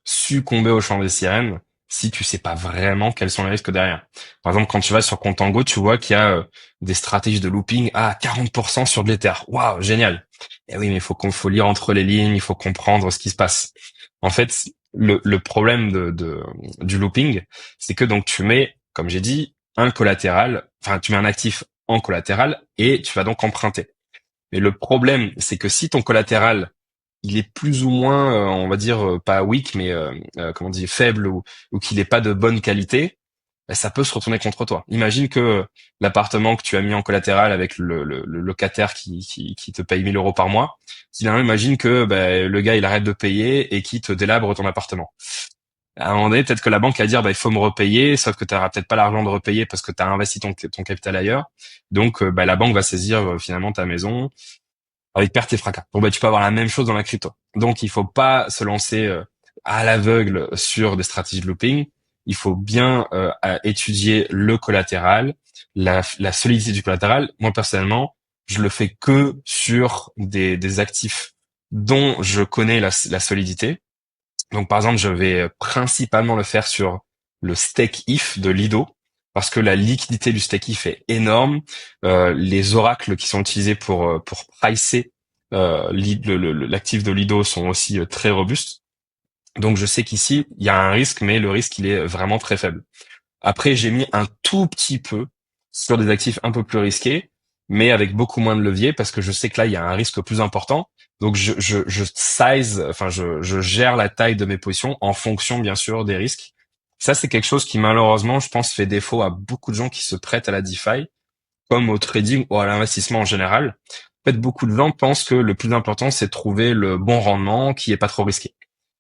succomber au chant des sirènes si tu sais pas vraiment quels sont les risques derrière. Par exemple, quand tu vas sur Contango, tu vois qu'il y a des stratégies de looping à 40% sur de l'Ether. Waouh, génial. Et oui, mais faut lire entre les lignes, il faut comprendre ce qui se passe. En fait, le problème du looping, c'est que donc tu mets, comme j'ai dit, un collatéral, enfin tu mets un actif en collatéral et tu vas donc emprunter. Mais le problème, c'est que si ton collatéral, il est plus ou moins, on va dire, pas weak, mais comment dire, faible ou qu'il n'est pas de bonne qualité, ben, ça peut se retourner contre toi. Imagine que l'appartement que tu as mis en collatéral avec le locataire qui te paye 1 000 € par mois, finalement, imagine que ben, le gars, il arrête de payer et qu'il te délabre ton appartement. À un moment donné, peut-être que la banque va dire, bah, il faut me repayer, sauf que tu n'auras peut-être pas l'argent de repayer parce que tu as investi ton capital ailleurs. Donc, bah, la banque va saisir finalement ta maison avec perte et fracas. Bon, bah, tu peux avoir la même chose dans la crypto. Donc, il faut pas se lancer à l'aveugle sur des stratégies de looping. Il faut bien étudier le collatéral, la solidité du collatéral. Moi, personnellement, je le fais que sur des actifs dont je connais la solidité. Donc, par exemple, je vais principalement le faire sur le stake if de Lido parce que la liquidité du stake if est énorme. Les oracles qui sont utilisés pour pricer l'actif de Lido sont aussi très robustes. Donc, je sais qu'ici, il y a un risque, mais le risque, il est vraiment très faible. Après, j'ai mis un tout petit peu sur des actifs un peu plus risqués, mais avec beaucoup moins de levier parce que je sais que là, il y a un risque plus important. Donc, je gère la taille de mes positions en fonction, bien sûr, des risques. Ça, c'est quelque chose qui, malheureusement, je pense, fait défaut à beaucoup de gens qui se prêtent à la DeFi, comme au trading ou à l'investissement en général. En fait, beaucoup de gens pensent que le plus important, c'est de trouver le bon rendement qui est pas trop risqué.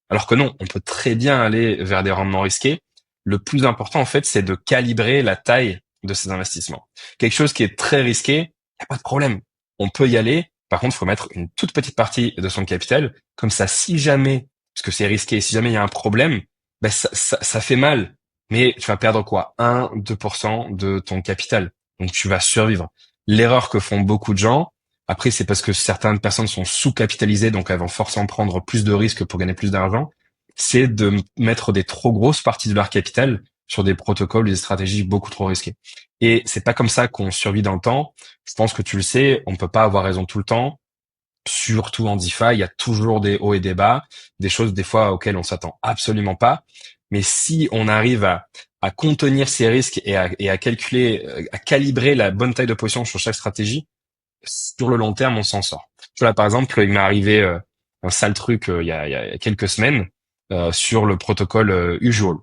Alors que non, on peut très bien aller vers des rendements risqués. Le plus important, en fait, c'est de calibrer la taille de ces investissements. Quelque chose qui est très risqué, il n'y a pas de problème. On peut y aller. Par contre, il faut mettre une toute petite partie de son capital. Comme ça, si jamais, parce que c'est risqué, si jamais il y a un problème, ben ça fait mal. Mais tu vas perdre quoi? 1, 2% de ton capital. Donc, tu vas survivre. L'erreur que font beaucoup de gens, après, c'est parce que certaines personnes sont sous-capitalisées, donc elles vont forcément prendre plus de risques pour gagner plus d'argent. C'est de mettre des trop grosses parties de leur capital sur des protocoles, des stratégies beaucoup trop risquées. Et c'est pas comme ça qu'on survit dans le temps. Je pense que tu le sais, on peut pas avoir raison tout le temps. Surtout en DeFi, il y a toujours des hauts et des bas, des choses des fois auxquelles on s'attend absolument pas. Mais si on arrive à contenir ces risques et à calculer, à calibrer la bonne taille de position sur chaque stratégie, sur le long terme, on s'en sort. Tu vois, là, par exemple, il m'est arrivé un sale truc il y a quelques semaines sur le protocole Usual.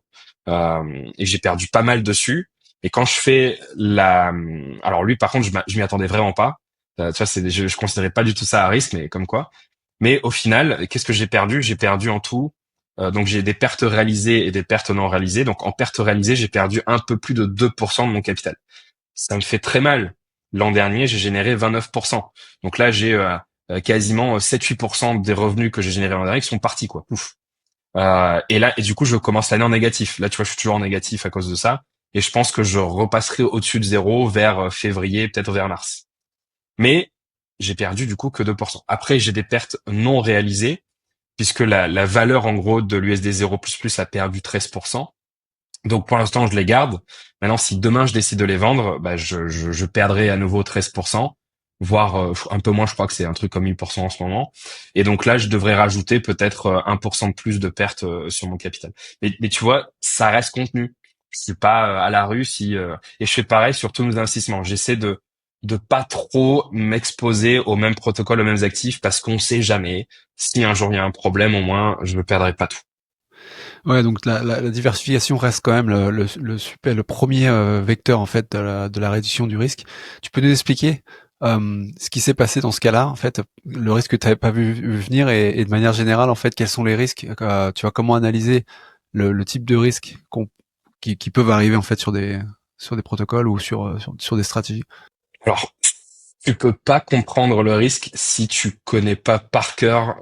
Et j'ai perdu pas mal dessus. Et quand je fais alors lui, par contre, je m'y attendais vraiment pas. Tu vois, je considérais pas du tout ça à risque, mais comme quoi. Mais au final, qu'est-ce que j'ai perdu? J'ai perdu en tout. Donc j'ai des pertes réalisées et des pertes non réalisées. Donc en pertes réalisées, j'ai perdu un peu plus de 2% de mon capital. Ça me fait très mal. L'an dernier, j'ai généré 29%. Donc là, j'ai quasiment 7-8% des revenus que j'ai générés l'an dernier qui sont partis, quoi. Ouf. Et du coup, je commence l'année en négatif. Là, tu vois, je suis toujours en négatif à cause de ça. Et je pense que je repasserai au-dessus de zéro vers février, peut-être vers mars. Mais j'ai perdu du coup que 2%. Après, j'ai des pertes non réalisées, puisque la valeur en gros de l'USD 0++ a perdu 13%. Donc pour l'instant, je les garde. Maintenant, si demain je décide de les vendre, bah, je perdrai à nouveau 13%, voire un peu moins, je crois que c'est un truc comme 1000% en ce moment. Et donc là, je devrais rajouter peut-être 1% de plus de pertes sur mon capital. Mais tu vois, ça reste contenu. Je suis pas à la rue et je fais pareil sur tous mes investissements. J'essaie de pas trop m'exposer aux mêmes protocoles, aux mêmes actifs, parce qu'on sait jamais. Si un jour il y a un problème, au moins, je ne perdrai pas tout. Ouais, donc la diversification reste quand même le premier vecteur en fait de la réduction du risque. Tu peux nous expliquer ce qui s'est passé dans ce cas-là, en fait, le risque que tu n'avais pas vu venir et de manière générale, en fait, quels sont les risques, tu vois, comment analyser le type de risques qui peuvent arriver en fait sur des protocoles ou sur des stratégies. Alors, tu peux pas comprendre le risque si tu connais pas par cœur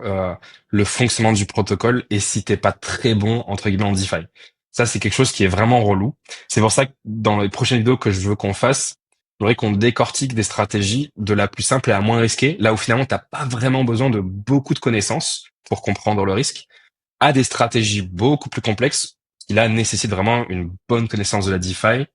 le fonctionnement du protocole et si t'es pas très bon entre guillemets en DeFi. Ça, c'est quelque chose qui est vraiment relou. C'est pour ça que dans les prochaines vidéos que je veux qu'on fasse, je voudrais qu'on décortique des stratégies de la plus simple et la moins risquée, là où finalement t'as pas vraiment besoin de beaucoup de connaissances pour comprendre le risque, à des stratégies beaucoup plus complexes qui là nécessitent vraiment une bonne connaissance de la DeFi,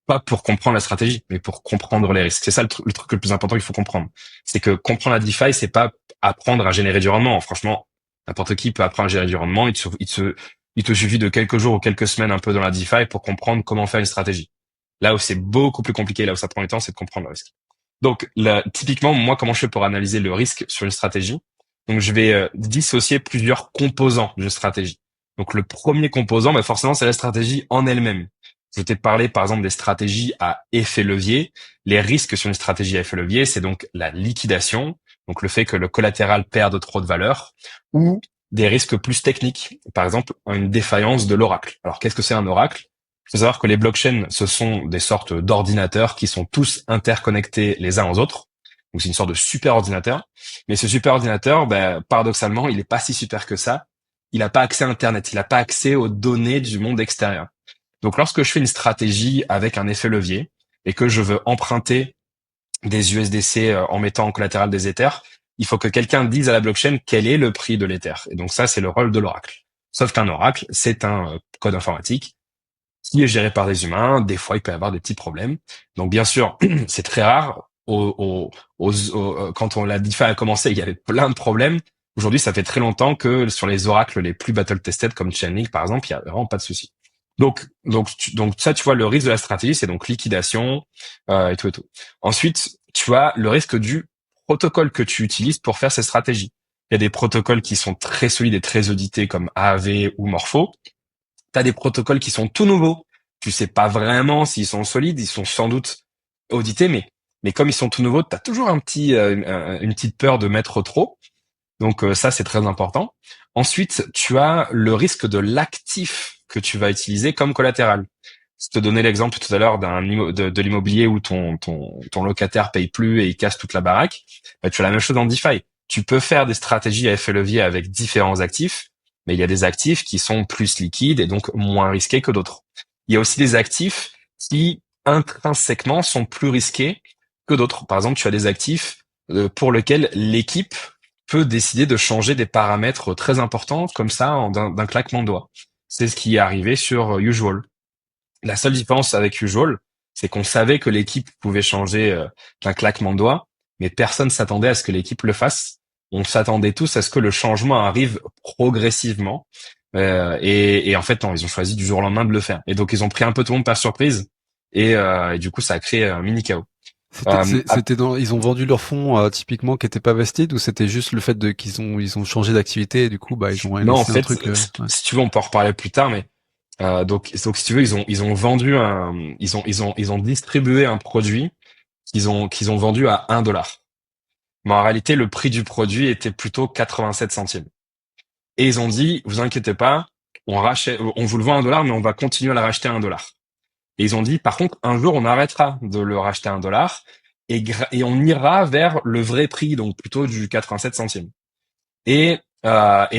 pas pour comprendre la stratégie, mais pour comprendre les risques. C'est ça le truc le plus important qu'il faut comprendre. C'est que comprendre la DeFi, c'est pas apprendre à générer du rendement. Franchement, n'importe qui peut apprendre à générer du rendement. Il te suffit de quelques jours ou quelques semaines un peu dans la DeFi pour comprendre comment faire une stratégie. Là où c'est beaucoup plus compliqué, là où ça prend du temps, c'est de comprendre le risque. Donc, là, typiquement, moi, comment je fais pour analyser le risque sur une stratégie? Donc, je vais dissocier plusieurs composants d'une stratégie. Donc, le premier composant, bah, forcément, c'est la stratégie en elle-même. Je t'ai parlé, par exemple, des stratégies à effet levier. Les risques sur une stratégie à effet levier, c'est donc la liquidation, donc le fait que le collatéral perde trop de valeur, ou des risques plus techniques. Par exemple, une défaillance de l'oracle. Alors, qu'est-ce que c'est un oracle? Il faut savoir que les blockchains, ce sont des sortes d'ordinateurs qui sont tous interconnectés les uns aux autres. Donc, c'est une sorte de super ordinateur. Mais ce super ordinateur, paradoxalement, il est pas si super que ça. Il n'a pas accès à Internet. Il n'a pas accès aux données du monde extérieur. Donc, lorsque je fais une stratégie avec un effet levier et que je veux emprunter des USDC en mettant en collatéral des Ethers, il faut que quelqu'un dise à la blockchain quel est le prix de l'Ether. Et donc ça, c'est le rôle de l'oracle. Sauf qu'un oracle, c'est un code informatique qui est géré par des humains. Des fois, il peut y avoir des petits problèmes. Donc bien sûr, c'est très rare. Quand la DeFi a commencé, il y avait plein de problèmes. Aujourd'hui, ça fait très longtemps que sur les oracles les plus battle-tested, comme Chainlink par exemple, il y a vraiment pas de souci. Donc ça, tu vois, le risque de la stratégie, c'est donc liquidation et tout et tout. Ensuite, tu as le risque du protocole que tu utilises pour faire ces stratégies. Il y a des protocoles qui sont très solides et très audités comme Aave ou Morpho. Tu as des protocoles qui sont tout nouveaux. Tu sais pas vraiment s'ils sont solides, ils sont sans doute audités, mais comme ils sont tout nouveaux, tu as toujours une petite peur de mettre trop. Donc ça, c'est très important. Ensuite, tu as le risque de l'actif que tu vas utiliser comme collatéral. Je te donnais l'exemple tout à l'heure de l'immobilier où ton locataire paye plus et il casse toute la baraque. Tu as la même chose en DeFi. Tu peux faire des stratégies à effet levier avec différents actifs, mais il y a des actifs qui sont plus liquides et donc moins risqués que d'autres. Il y a aussi des actifs qui intrinsèquement sont plus risqués que d'autres. Par exemple, tu as des actifs pour lesquels l'équipe peut décider de changer des paramètres très importants comme ça d'un claquement de doigts. C'est ce qui est arrivé sur Usual. La seule différence avec Usual, c'est qu'on savait que l'équipe pouvait changer d'un claquement de doigts, mais personne s'attendait à ce que l'équipe le fasse. On s'attendait tous à ce que le changement arrive progressivement. Et en fait, non, ils ont choisi du jour au lendemain de le faire. Et donc, ils ont pris un peu tout le monde par surprise. Et du coup, ça a créé un mini chaos. Ils ont vendu leur fonds typiquement qui était pas vested, ou c'était juste le fait qu'ils ont changé d'activité et du coup ils ont Non, en laissé un fait, truc. si tu veux, on peut en reparler plus tard, mais donc si tu veux, ils ont vendu ils ont distribué un produit qu'ils ont vendu à $1. Mais en réalité, le prix du produit était plutôt 87 centimes. Et ils ont dit, vous inquiétez pas, on vous le vend à $1, mais on va continuer à la racheter à $1. Et ils ont dit, par contre, un jour, on arrêtera de le racheter à $1 et on ira vers le vrai prix, donc plutôt du 87 centimes. Et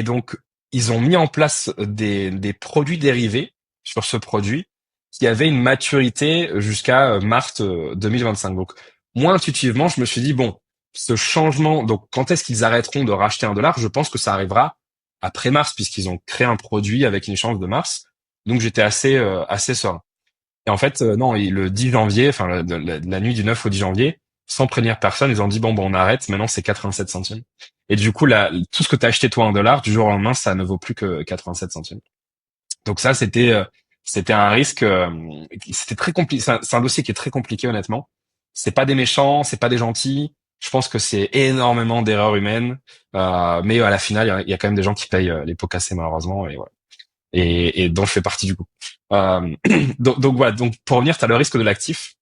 donc, ils ont mis en place des produits dérivés sur ce produit qui avaient une maturité jusqu'à mars 2025. Donc, moi, intuitivement, je me suis dit, bon, ce changement, donc quand est-ce qu'ils arrêteront de racheter $1? Je pense que ça arrivera après mars, puisqu'ils ont créé un produit avec une échéance de mars. Donc, j'étais assez serein. Et en fait, non, le 10 janvier, enfin la nuit du 9 au 10 janvier, sans prévenir personne, ils ont dit bon, on arrête. Maintenant, c'est 87 centimes. Et du coup, tout ce que tu as acheté toi $1, du jour au lendemain, ça ne vaut plus que 87 centimes. Donc ça, c'était un risque. C'était très compliqué. C'est un dossier qui est très compliqué, honnêtement. C'est pas des méchants, c'est pas des gentils. Je pense que c'est énormément d'erreurs humaines. Mais à la finale, il y a quand même des gens qui payent les pots cassés, malheureusement. Et voilà. Et dont je fais partie du coup. Donc voilà, donc pour revenir, tu as le risque de l'actif.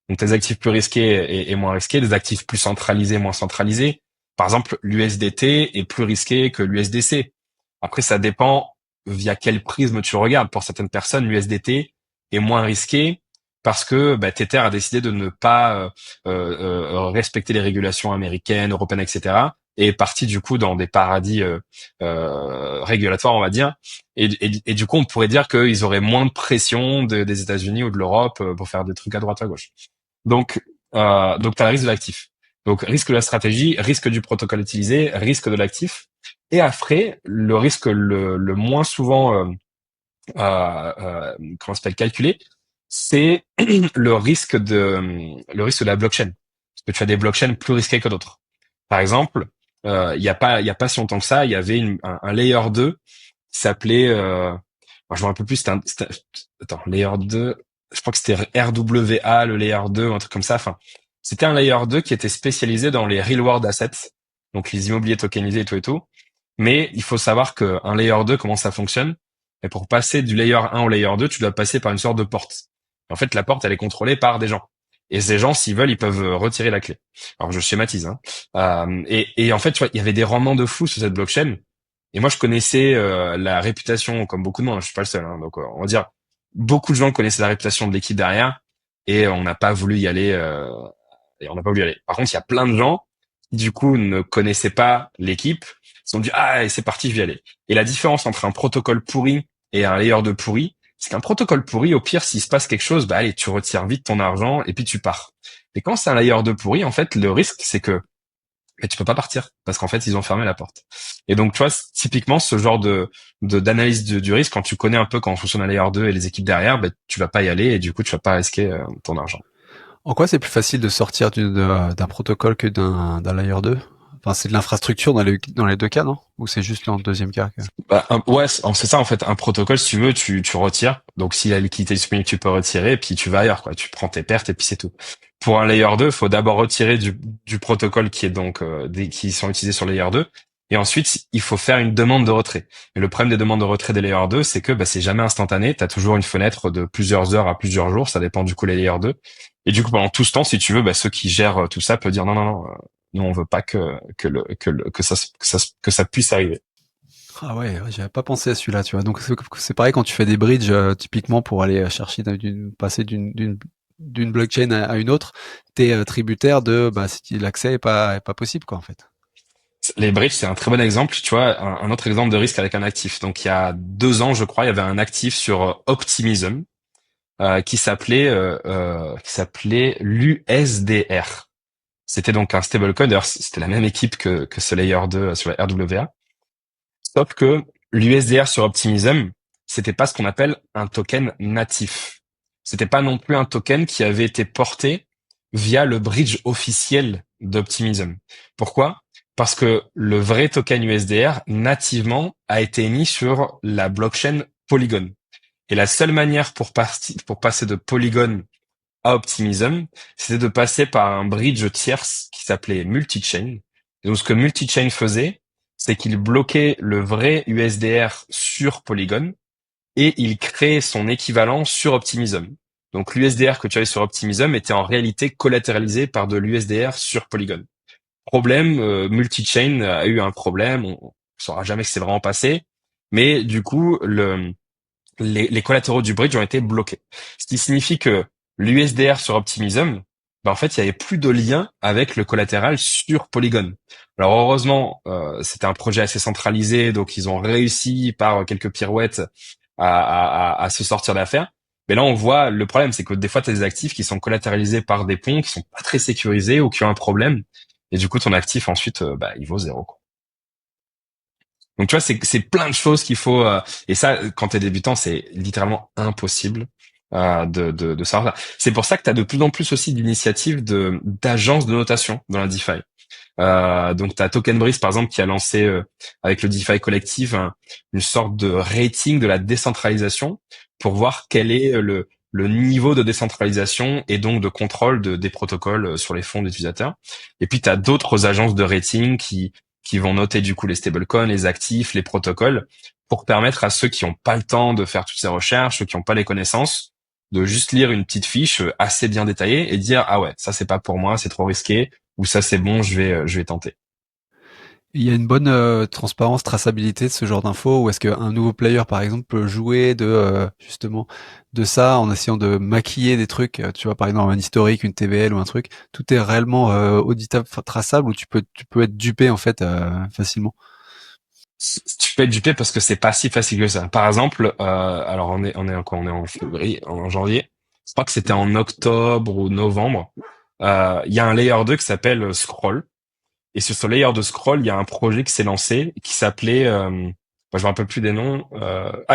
Donc tes actifs plus risqués et moins risqués, des actifs plus centralisés, moins centralisés. Par exemple, l'USDT est plus risqué que l'USDC. Après, ça dépend via quel prisme tu regardes. Pour certaines personnes, l'USDT est moins risqué parce que Tether a décidé de ne pas respecter les régulations américaines, européennes, etc. Et est parti du coup dans des paradis régulatoires, on va dire. Et du coup, on pourrait dire qu'ils auraient moins de pression des États-Unis ou de l'Europe pour faire des trucs à droite à gauche. Donc t'as le risque de l'actif. Donc risque de la stratégie, risque du protocole utilisé, risque de l'actif. Et après, le risque le moins souvent comment s'appelle calculé, c'est le risque de la blockchain. Parce que tu as des blockchains plus risquées que d'autres. Par exemple, il y a pas si longtemps que ça, il y avait un layer 2 qui s'appelait je me rappelle plus, attends, layer 2, je crois que c'était RWA, le layer 2, un truc comme ça. Enfin, c'était un layer 2 qui était spécialisé dans les real world assets, donc les immobiliers tokenisés et tout. Mais il faut savoir qu'un layer 2, comment ça fonctionne. Et pour passer du layer 1 au layer 2, tu dois passer par une sorte de porte. En fait, la porte, elle est contrôlée par des gens. Et ces gens, s'ils veulent, ils peuvent retirer la clé. Alors, je schématise, hein. Et en fait, tu vois, il y avait des rendements de fou sur cette blockchain. Et moi, je connaissais la réputation, comme beaucoup de monde, je suis pas le seul, hein. Donc, on va dire, beaucoup de gens connaissaient la réputation de l'équipe derrière, et on n'a pas voulu y aller. Et on n'a pas voulu y aller. Par contre, il y a plein de gens qui, du coup, ne connaissaient pas l'équipe, se sont dit, ah, et c'est parti, je vais y aller. Et la différence entre un protocole pourri et un layer 2 pourri, c'est qu'un protocole pourri, au pire, s'il se passe quelque chose, bah allez, tu retires vite ton argent et puis tu pars. Et quand c'est un layer 2 pourri, en fait, le risque, c'est que tu peux pas partir parce qu'en fait, ils ont fermé la porte. Et donc, tu vois, typiquement, ce genre d'analyse du risque, quand tu connais un peu comment fonctionne un layer 2 et les équipes derrière, bah, tu vas pas y aller et du coup, tu vas pas risquer ton argent. En quoi c'est plus facile de sortir d'un protocole que d'un layer 2? Enfin, c'est de l'infrastructure dans les deux cas, non? Ou c'est juste dans le deuxième cas que... Bah, ouais, c'est ça en fait. Un protocole, si tu veux, tu retires. Donc, si la liquidité est disponible, tu peux retirer, et puis tu vas ailleurs, quoi. Tu prends tes pertes et puis c'est tout. Pour un layer 2, il faut d'abord retirer du protocole qui est donc qui sont utilisés sur le layer 2, et ensuite il faut faire une demande de retrait. Et le problème des demandes de retrait des layer 2, c'est que bah, c'est jamais instantané. T'as toujours une fenêtre de plusieurs heures à plusieurs jours. Ça dépend du coup les layer 2. Et du coup, pendant tout ce temps, si tu veux, bah, ceux qui gèrent tout ça peuvent dire non, non, non. Nous, on veut pas que ça puisse arriver. Ah ouais, j'avais pas pensé à celui-là, tu vois. Donc c'est pareil quand tu fais des bridges, typiquement pour aller chercher passer d'une blockchain à une autre, t'es tributaire de bah si l'accès est pas possible quoi en fait. Les bridges, c'est un très bon exemple. Tu vois, un autre exemple de risque avec un actif. Donc, il y a 2 ans, je crois, il y avait un actif sur Optimism qui s'appelait l'USDR. C'était donc un stablecoin. D'ailleurs, c'était la même équipe que ce layer 2 sur la RWA. Sauf que l'USDR sur Optimism, c'était pas ce qu'on appelle un token natif. C'était pas non plus un token qui avait été porté via le bridge officiel d'Optimism. Pourquoi? Parce que le vrai token USDR, nativement, a été émis sur la blockchain Polygon. Et la seule manière pour passer de Polygon à Optimism, c'était de passer par un bridge tierce qui s'appelait Multichain. Et donc, ce que Multichain faisait, c'est qu'il bloquait le vrai USDR sur Polygon et il créait son équivalent sur Optimism. Donc, l'USDR que tu avais sur Optimism était en réalité collatéralisé par de l'USDR sur Polygon. Problème, Multichain a eu un problème, on saura jamais que c'est vraiment passé, mais du coup, les collatéraux du bridge ont été bloqués. Ce qui signifie que l'USDR sur Optimism, ben en fait, il y avait plus de lien avec le collatéral sur Polygon. Alors heureusement, c'était un projet assez centralisé, donc ils ont réussi par quelques pirouettes à se sortir d'affaire. Mais là, on voit le problème, c'est que des fois, tu as des actifs qui sont collatéralisés par des ponts qui sont pas très sécurisés ou qui ont un problème. Et du coup, ton actif, ensuite, bah, il vaut zéro, quoi. Donc, tu vois, c'est plein de choses qu'il faut, et ça, quand t'es débutant, c'est littéralement impossible, de savoir ça. C'est pour ça que tu as de plus en plus aussi d'initiatives d'agences de notation dans la DeFi. Donc, tu as Token Breeze, par exemple, qui a lancé, avec le DeFi Collective, une sorte de rating de la décentralisation pour voir quel est le niveau de décentralisation et donc de contrôle des protocoles sur les fonds d'utilisateurs. Et puis, tu as d'autres agences de rating qui vont noter du coup les stablecoins, les actifs, les protocoles, pour permettre à ceux qui n'ont pas le temps de faire toutes ces recherches, ceux qui n'ont pas les connaissances, de juste lire une petite fiche assez bien détaillée et dire ah ouais, ça c'est pas pour moi, c'est trop risqué, ou ça c'est bon, je vais tenter. Il y a une bonne transparence, traçabilité de ce genre d'infos, ou est-ce qu'un nouveau player, par exemple, peut jouer justement de ça en essayant de maquiller des trucs, tu vois, par exemple un historique, une TVL ou un truc, tout est réellement auditable, traçable, ou tu peux être dupé en fait facilement. Tu peux être dupé parce que c'est pas si facile que ça. Par exemple, alors on est en quoi? On est en février, en janvier. Je crois que c'était en octobre ou novembre. Il y a un layer 2 qui s'appelle Scroll. Et sur ce layer de Scroll, il y a un projet qui s'est lancé qui s'appelait, je me rappelle plus des noms.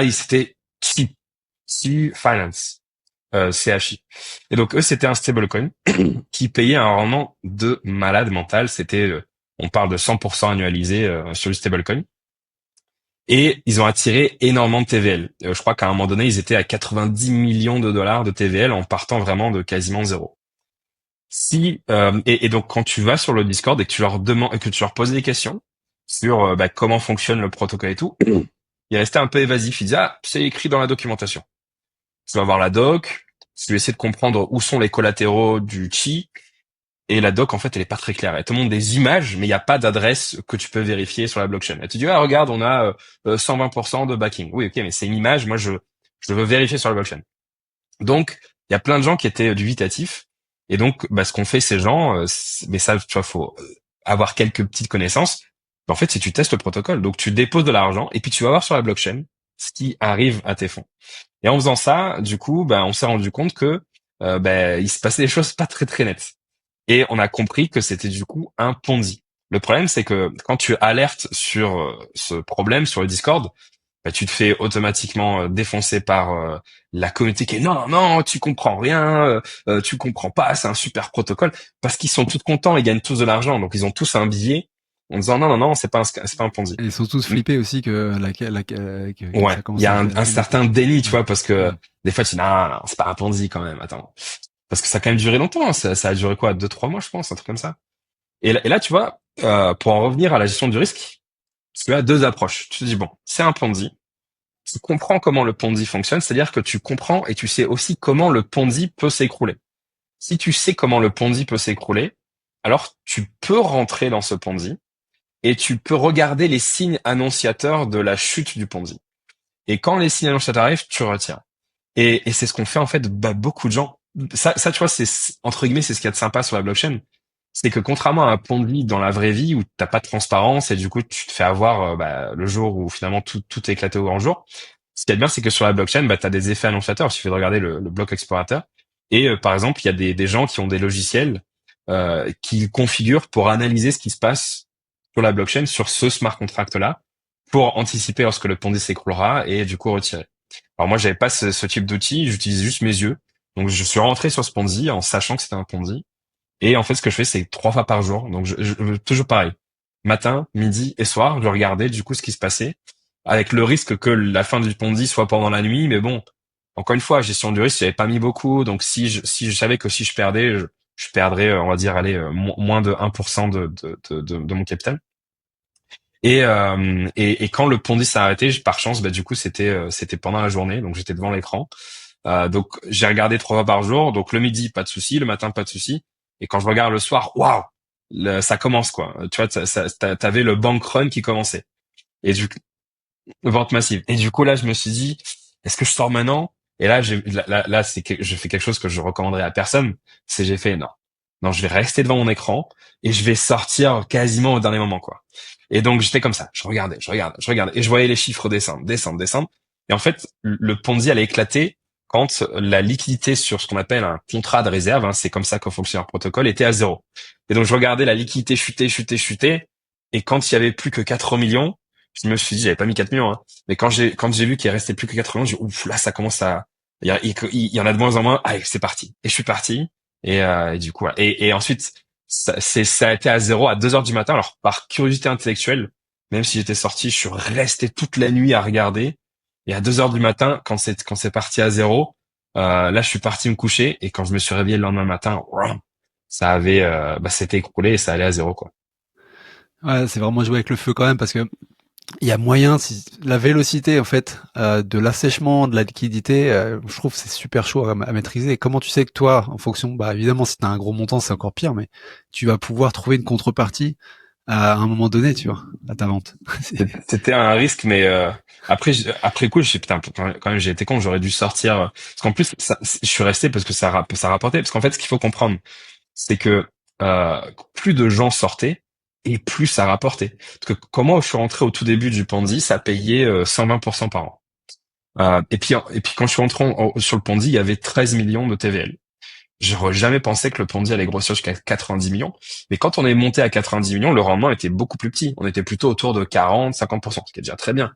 C'était Xi Finance, CHI. Et donc eux, c'était un stablecoin qui payait un rendement de malade mental. C'était, on parle de 100% annualisé sur le stablecoin. Et ils ont attiré énormément de TVL. Je crois qu'à un moment donné, ils étaient à 90 millions de dollars de TVL en partant vraiment de quasiment zéro. Et donc quand tu vas sur le Discord et que tu leur demandes, que tu leur poses des questions sur comment fonctionne le protocole et tout, ils restaient un peu évasifs. Ils disaient c'est écrit dans la documentation. Tu vas voir la doc, je vais essayer de comprendre où sont les collatéraux du Qi. Et la doc, en fait, elle est pas très claire. Elle te montre des images, mais il n'y a pas d'adresse que tu peux vérifier sur la blockchain. Elle te dit, ah, regarde, on a 120% de backing. Oui, ok, mais c'est une image. Moi, je veux vérifier sur la blockchain. Donc, il y a plein de gens qui étaient dubitatifs. Et donc, bah, ce qu'on fait, ces gens, mais ça, tu vois, faut avoir quelques petites connaissances. En fait, si tu testes le protocole, donc tu déposes de l'argent et puis tu vas voir sur la blockchain ce qui arrive à tes fonds. Et en faisant ça, du coup, bah, on s'est rendu compte que bah, il se passait des choses pas très très nettes. Et on a compris que c'était du coup un Ponzi. Le problème, c'est que quand tu alertes sur ce problème sur le Discord, bah, tu te fais automatiquement défoncer par la communauté qui est non, non, tu comprends rien, tu comprends pas, c'est un super protocole, parce qu'ils sont tous contents, ils gagnent tous de l'argent, donc ils ont tous un billet en disant non, non, non, c'est pas un Ponzi. Et ils sont tous flippés aussi que Ouais, ça il y commence a à un fumer. certain déni, tu Ouais. vois, parce que Ouais. des fois tu dis non, non, c'est pas un Ponzi quand même, attends, parce que ça a quand même duré longtemps, hein. Ça a duré quoi, 2, 3 mois, je pense, un truc comme ça. Et là, tu vois, pour en revenir à la gestion du risque, tu as deux approches. Tu te dis bon, c'est un Ponzi. Tu comprends comment le Ponzi fonctionne, c'est-à-dire que tu comprends et tu sais aussi comment le Ponzi peut s'écrouler. Si tu sais comment le Ponzi peut s'écrouler, alors tu peux rentrer dans ce Ponzi et tu peux regarder les signes annonciateurs de la chute du Ponzi. Et quand les signes annonciateurs arrivent, tu retires. Et c'est ce qu'on fait en fait, bah, beaucoup de gens. Ça, tu vois, c'est entre guillemets, c'est ce qu'il y a de sympa sur la blockchain, c'est que contrairement à un Ponzi dans la vraie vie où t'as pas de transparence et du coup tu te fais avoir bah, le jour où finalement tout est éclaté au grand jour. Ce qui est bien, c'est que sur la blockchain, bah, tu as des effets annonciateurs. Il suffit de regarder le bloc explorateur. Et par exemple, il y a des gens qui ont des logiciels qui configurent pour analyser ce qui se passe sur la blockchain, sur ce smart contract-là, pour anticiper lorsque le Ponzi s'écroulera et du coup retirer. Alors moi, j'avais pas ce type d'outil, j'utilisais juste mes yeux. Donc je suis rentré sur ce Ponzi en sachant que c'était un Ponzi. Et en fait, ce que je fais, c'est 3 fois par jour. Donc toujours pareil. Matin, midi et soir, je regardais du coup ce qui se passait avec le risque que la fin du Ponzi soit pendant la nuit, mais bon, encore une fois, gestion du risque, j'avais pas mis beaucoup, donc si je savais que si je perdais, je perdrais, on va dire, allez, moins de 1% de mon capital. Et quand le Ponzi s'est arrêté, par chance, bah du coup, c'était pendant la journée, donc j'étais devant l'écran. Donc j'ai regardé 3 fois par jour, donc le midi, pas de souci, le matin, pas de souci, et quand je regarde le soir, waouh, ça commence quoi. Tu vois, t'avais le bank run qui commençait. Et du Vente massive. Et du coup, là, je me suis dit, est-ce que je sors maintenant? Et là, je fais quelque chose que je recommanderais à personne. C'est j'ai fait, non. Non, je vais rester devant mon écran et je vais sortir quasiment au dernier moment, quoi. Et donc, j'étais comme ça. Je regardais, je regardais. Et je voyais les chiffres descendre, descendre, descendre. Et en fait, le Ponzi allait éclater quand la liquidité sur ce qu'on appelle un contrat de réserve, hein, c'est comme ça que fonctionne un protocole, était à zéro. Et donc, je regardais la liquidité chuter, chuter, chuter. Et quand il y avait plus que 4 millions, je me suis dit, j'avais pas mis 4 millions, hein. Mais quand j'ai vu qu'il restait plus que 4 millions, j'ai dit, ouf, là, ça commence à, il y en a de moins en moins. Allez, c'est parti. Et je suis parti. Et du coup, voilà. Et ensuite, ça a été à zéro à 2 heures du matin. Alors, par curiosité intellectuelle, même si j'étais sorti, je suis resté toute la nuit à regarder. Et à 2 heures du matin, quand c'est parti à zéro, là, je suis parti me coucher. Et quand je me suis réveillé le lendemain matin, ça avait, c'était écroulé et ça allait à zéro, quoi. Ouais, c'est vraiment jouer avec le feu quand même parce que il y a moyen, si la vélocité en fait de l'assèchement de la liquidité, je trouve que c'est super chaud à maîtriser. Et comment tu sais que toi, en fonction, bah évidemment si t'as un gros montant c'est encore pire, mais tu vas pouvoir trouver une contrepartie à un moment donné, tu vois, à ta vente. C'était un risque, mais après, après coup, je suis putain, quand même, j'ai été con, j'aurais dû sortir. Parce qu'en plus, je suis resté parce que ça rapportait. Parce qu'en fait, ce qu'il faut comprendre, c'est que plus de gens sortaient et plus ça rapportait. Parce que comment je suis rentré au tout début du Ponzi, ça payait 120% par an. Et puis quand je suis rentré sur le Ponzi, il y avait 13 millions de TVL. J'aurais jamais pensé que le Ponzi allait grossir jusqu'à 90 millions. Mais quand on est monté à 90 millions, le rendement était beaucoup plus petit. On était plutôt autour de 40, 50%, ce qui est déjà très bien.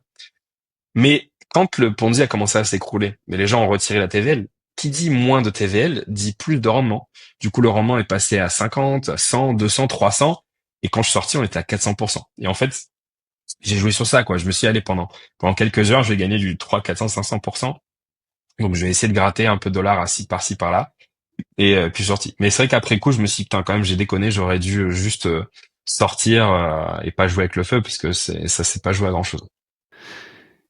Mais quand le Ponzi a commencé à s'écrouler, mais les gens ont retiré la TVL, qui dit moins de TVL dit plus de rendement. Du coup, le rendement est passé à 50, 100, 200, 300. Et quand je suis sorti, on était à 400%. Et en fait, j'ai joué sur ça, quoi. Je me suis dit, allez, pendant quelques heures, je vais gagner du 3, 400, 500%. Donc, je vais essayer de gratter un peu de dollars par-ci, par-là. Et puis sorti. Mais c'est vrai qu'après coup, je me suis dit, putain, quand même, j'ai déconné, j'aurais dû juste sortir et pas jouer avec le feu, puisque ça s'est pas joué à grand-chose.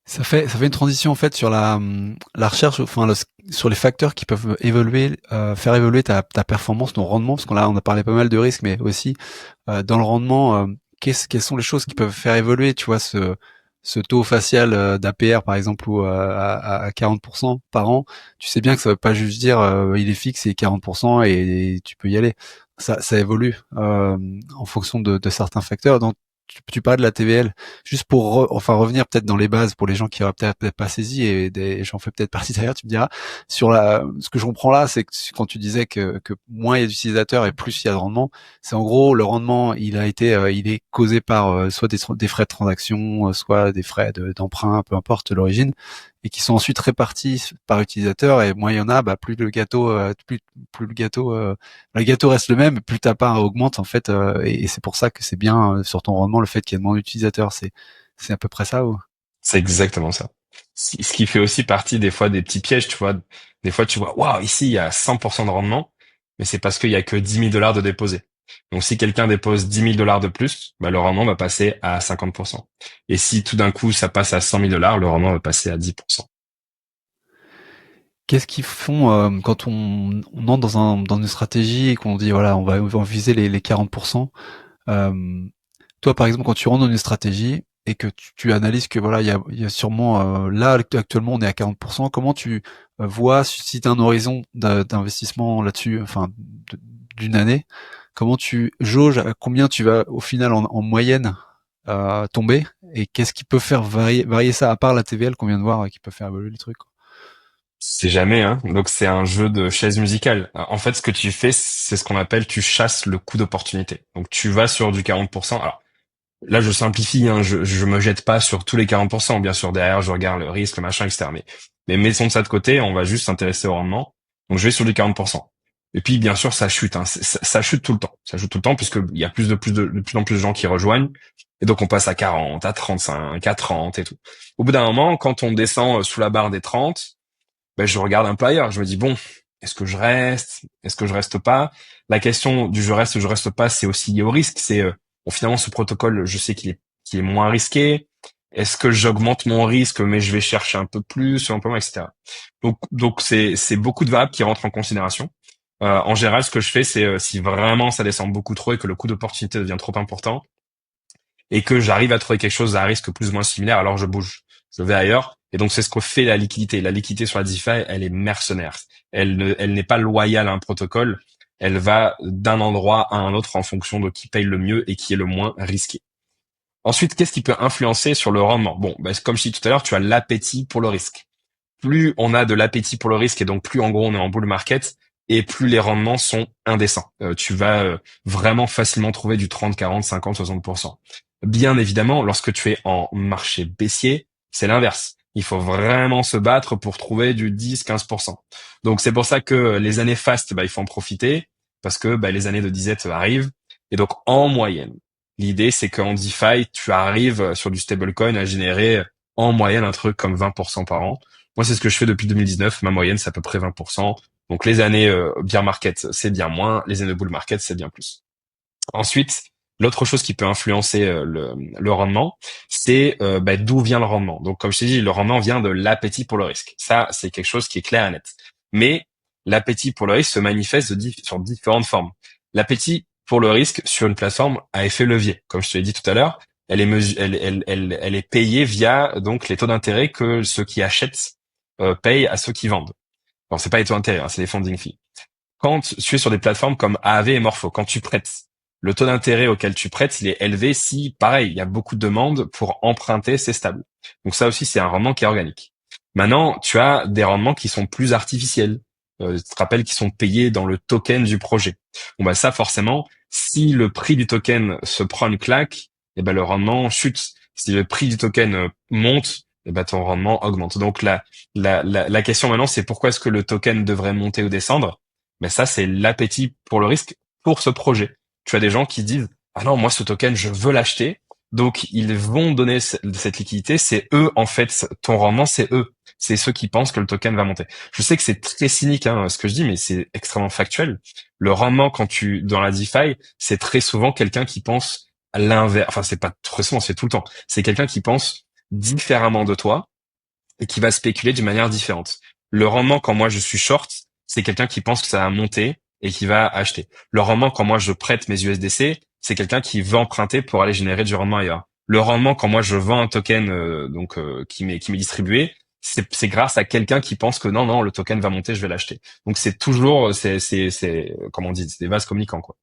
Ça fait une transition en fait sur la recherche, enfin sur les facteurs qui peuvent évoluer, faire évoluer ta performance, ton rendement, parce qu'on a parlé pas mal de risques, mais aussi dans le rendement, quelles sont les choses qui peuvent faire évoluer, tu vois, ce taux facial d'APR par exemple ou à 40% par an. Tu sais bien que ça veut pas juste dire il est fixe et 40% et tu peux y aller. Ça évolue en fonction de certains facteurs. Donc tu parles de la TVL, juste pour revenir peut-être dans les bases pour les gens qui auraient peut-être pas saisi et j'en fais peut-être partie derrière, tu me diras. Ce que je comprends là, c'est que quand tu disais que moins il y a d'utilisateurs et plus il y a de rendement, c'est en gros le rendement, il est causé par soit des frais de transaction, soit des frais d'emprunt, peu importe l'origine, et qui sont ensuite répartis par utilisateur. Et moins il y en a, bah plus le gâteau reste le même, plus ta part augmente en fait, et c'est pour ça que c'est bien sur ton rendement le fait qu'il y ait moins d'utilisateurs. C'est à peu près ça ou? C'est exactement ça. Ce qui fait aussi partie des fois des petits pièges, tu vois. Des fois, tu vois, waouh, ici, il y a 100% de rendement, mais c'est parce qu'il y a que 10 000 $ de déposés. Donc, si quelqu'un dépose 10 000 $ de plus, bah, le rendement va passer à 50%. Et si tout d'un coup, ça passe à 100 000 $, le rendement va passer à 10%. Qu'est-ce qu'ils font quand on entre dans une stratégie et qu'on dit voilà on va viser les 40%. euh, Toi par exemple quand tu rentres dans une stratégie et que tu analyses que voilà il y a sûrement là actuellement on est à 40%. Comment tu vois si tu as un horizon d'investissement là-dessus, enfin d'une année, comment tu jauges à combien tu vas au final en moyenne tomber, et qu'est-ce qui peut faire varier ça à part la TVL qu'on vient de voir qui peut faire évoluer le truc, quoi. C'est jamais, hein. Donc, c'est un jeu de chaises musicales. En fait, ce que tu fais, c'est ce qu'on appelle, tu chasses le coup d'opportunité. Donc, tu vas sur du 40%. Alors, là, je simplifie, hein, je me jette pas sur tous les 40%. Bien sûr, derrière, je regarde le risque, le machin, etc. Mais mettons ça de côté, on va juste s'intéresser au rendement. Donc, je vais sur du 40%. Et puis, bien sûr, ça chute, hein. Ça chute tout le temps. Ça chute tout le temps puisque il y a de plus en plus de gens qui rejoignent. Et donc, on passe à 40, à 35, à 30 et tout. Au bout d'un moment, quand on descend sous la barre des 30, ben, je regarde un peu ailleurs. Je me dis, bon, est-ce que je reste? Est-ce que je reste pas? La question du je reste pas, c'est aussi lié au risque. C'est, bon, finalement, ce protocole, je sais qu'il est moins risqué. Est-ce que j'augmente mon risque, mais je vais chercher un peu plus, un peu moins, etc. Donc c'est beaucoup de variables qui rentrent en considération. En général, ce que je fais, c'est si vraiment ça descend beaucoup trop et que le coût d'opportunité devient trop important et que j'arrive à trouver quelque chose à un risque plus ou moins similaire, alors je bouge. Je vais ailleurs. Et donc, c'est ce que fait la liquidité. La liquidité sur la DeFi, elle est mercenaire. Elle n'est pas loyale à un protocole. Elle va d'un endroit à un autre en fonction de qui paye le mieux et qui est le moins risqué. Ensuite, qu'est-ce qui peut influencer sur le rendement? Bon, ben, comme je dis tout à l'heure, tu as l'appétit pour le risque. Plus on a de l'appétit pour le risque et donc plus en gros on est en bull market et plus les rendements sont indécents. Tu vas vraiment facilement trouver du 30, 40, 50, 60%. Bien évidemment, lorsque tu es en marché baissier, c'est l'inverse. Il faut vraiment se battre pour trouver du 10, 15%. Donc c'est pour ça que les années fast, bah, il faut en profiter parce que bah, les années de disette arrivent. Et donc en moyenne, l'idée c'est qu'en DeFi, tu arrives sur du stablecoin à générer en moyenne un truc comme 20% par an. Moi, c'est ce que je fais depuis 2019. Ma moyenne, c'est à peu près 20%. Donc les années bear market, c'est bien moins. Les années bull market, c'est bien plus. Ensuite, l'autre chose qui peut influencer le rendement, c'est bah, d'où vient le rendement. Donc, comme je t'ai dit, le rendement vient de l'appétit pour le risque. Ça, c'est quelque chose qui est clair et net. Mais l'appétit pour le risque se manifeste sur différentes formes. L'appétit pour le risque sur une plateforme à effet levier, comme je te l'ai dit tout à l'heure, elle est payée via donc les taux d'intérêt que ceux qui achètent payent à ceux qui vendent. Alors, c'est pas les taux d'intérêt, hein, c'est les funding fees. Quand tu es sur des plateformes comme Aave et Morpho, quand tu prêtes, le taux d'intérêt auquel tu prêtes, il est élevé si, pareil, il y a beaucoup de demandes pour emprunter, c'est stable. Donc ça aussi, c'est un rendement qui est organique. Maintenant, tu as des rendements qui sont plus artificiels. Tu te rappelles qu'ils sont payés dans le token du projet. Bon bah ça, forcément, si le prix du token se prend une claque, eh ben le rendement chute. Si le prix du token monte, eh ben ton rendement augmente. Donc la question maintenant, c'est pourquoi est-ce que le token devrait monter ou descendre? Mais ça, c'est l'appétit pour le risque pour ce projet. Tu as des gens qui disent, ah non, moi, ce token, je veux l'acheter. Donc, ils vont donner cette liquidité. C'est eux, en fait, ton rendement, c'est eux. C'est ceux qui pensent que le token va monter. Je sais que c'est très cynique, hein, ce que je dis, mais c'est extrêmement factuel. Le rendement, dans la DeFi, c'est très souvent quelqu'un qui pense à l'inverse. Enfin, c'est pas très souvent, c'est tout le temps. C'est quelqu'un qui pense différemment de toi et qui va spéculer d'une manière différente. Le rendement, quand moi je suis short, c'est quelqu'un qui pense que ça va monter et qui va acheter. Le rendement, quand moi je prête mes USDC, c'est quelqu'un qui veut emprunter pour aller générer du rendement ailleurs. Le rendement, quand moi je vends un token qui m'est distribué, c'est grâce à quelqu'un qui pense que non, le token va monter, je vais l'acheter. Donc c'est toujours, c'est comment on dit, c'est des vases communicants, quoi.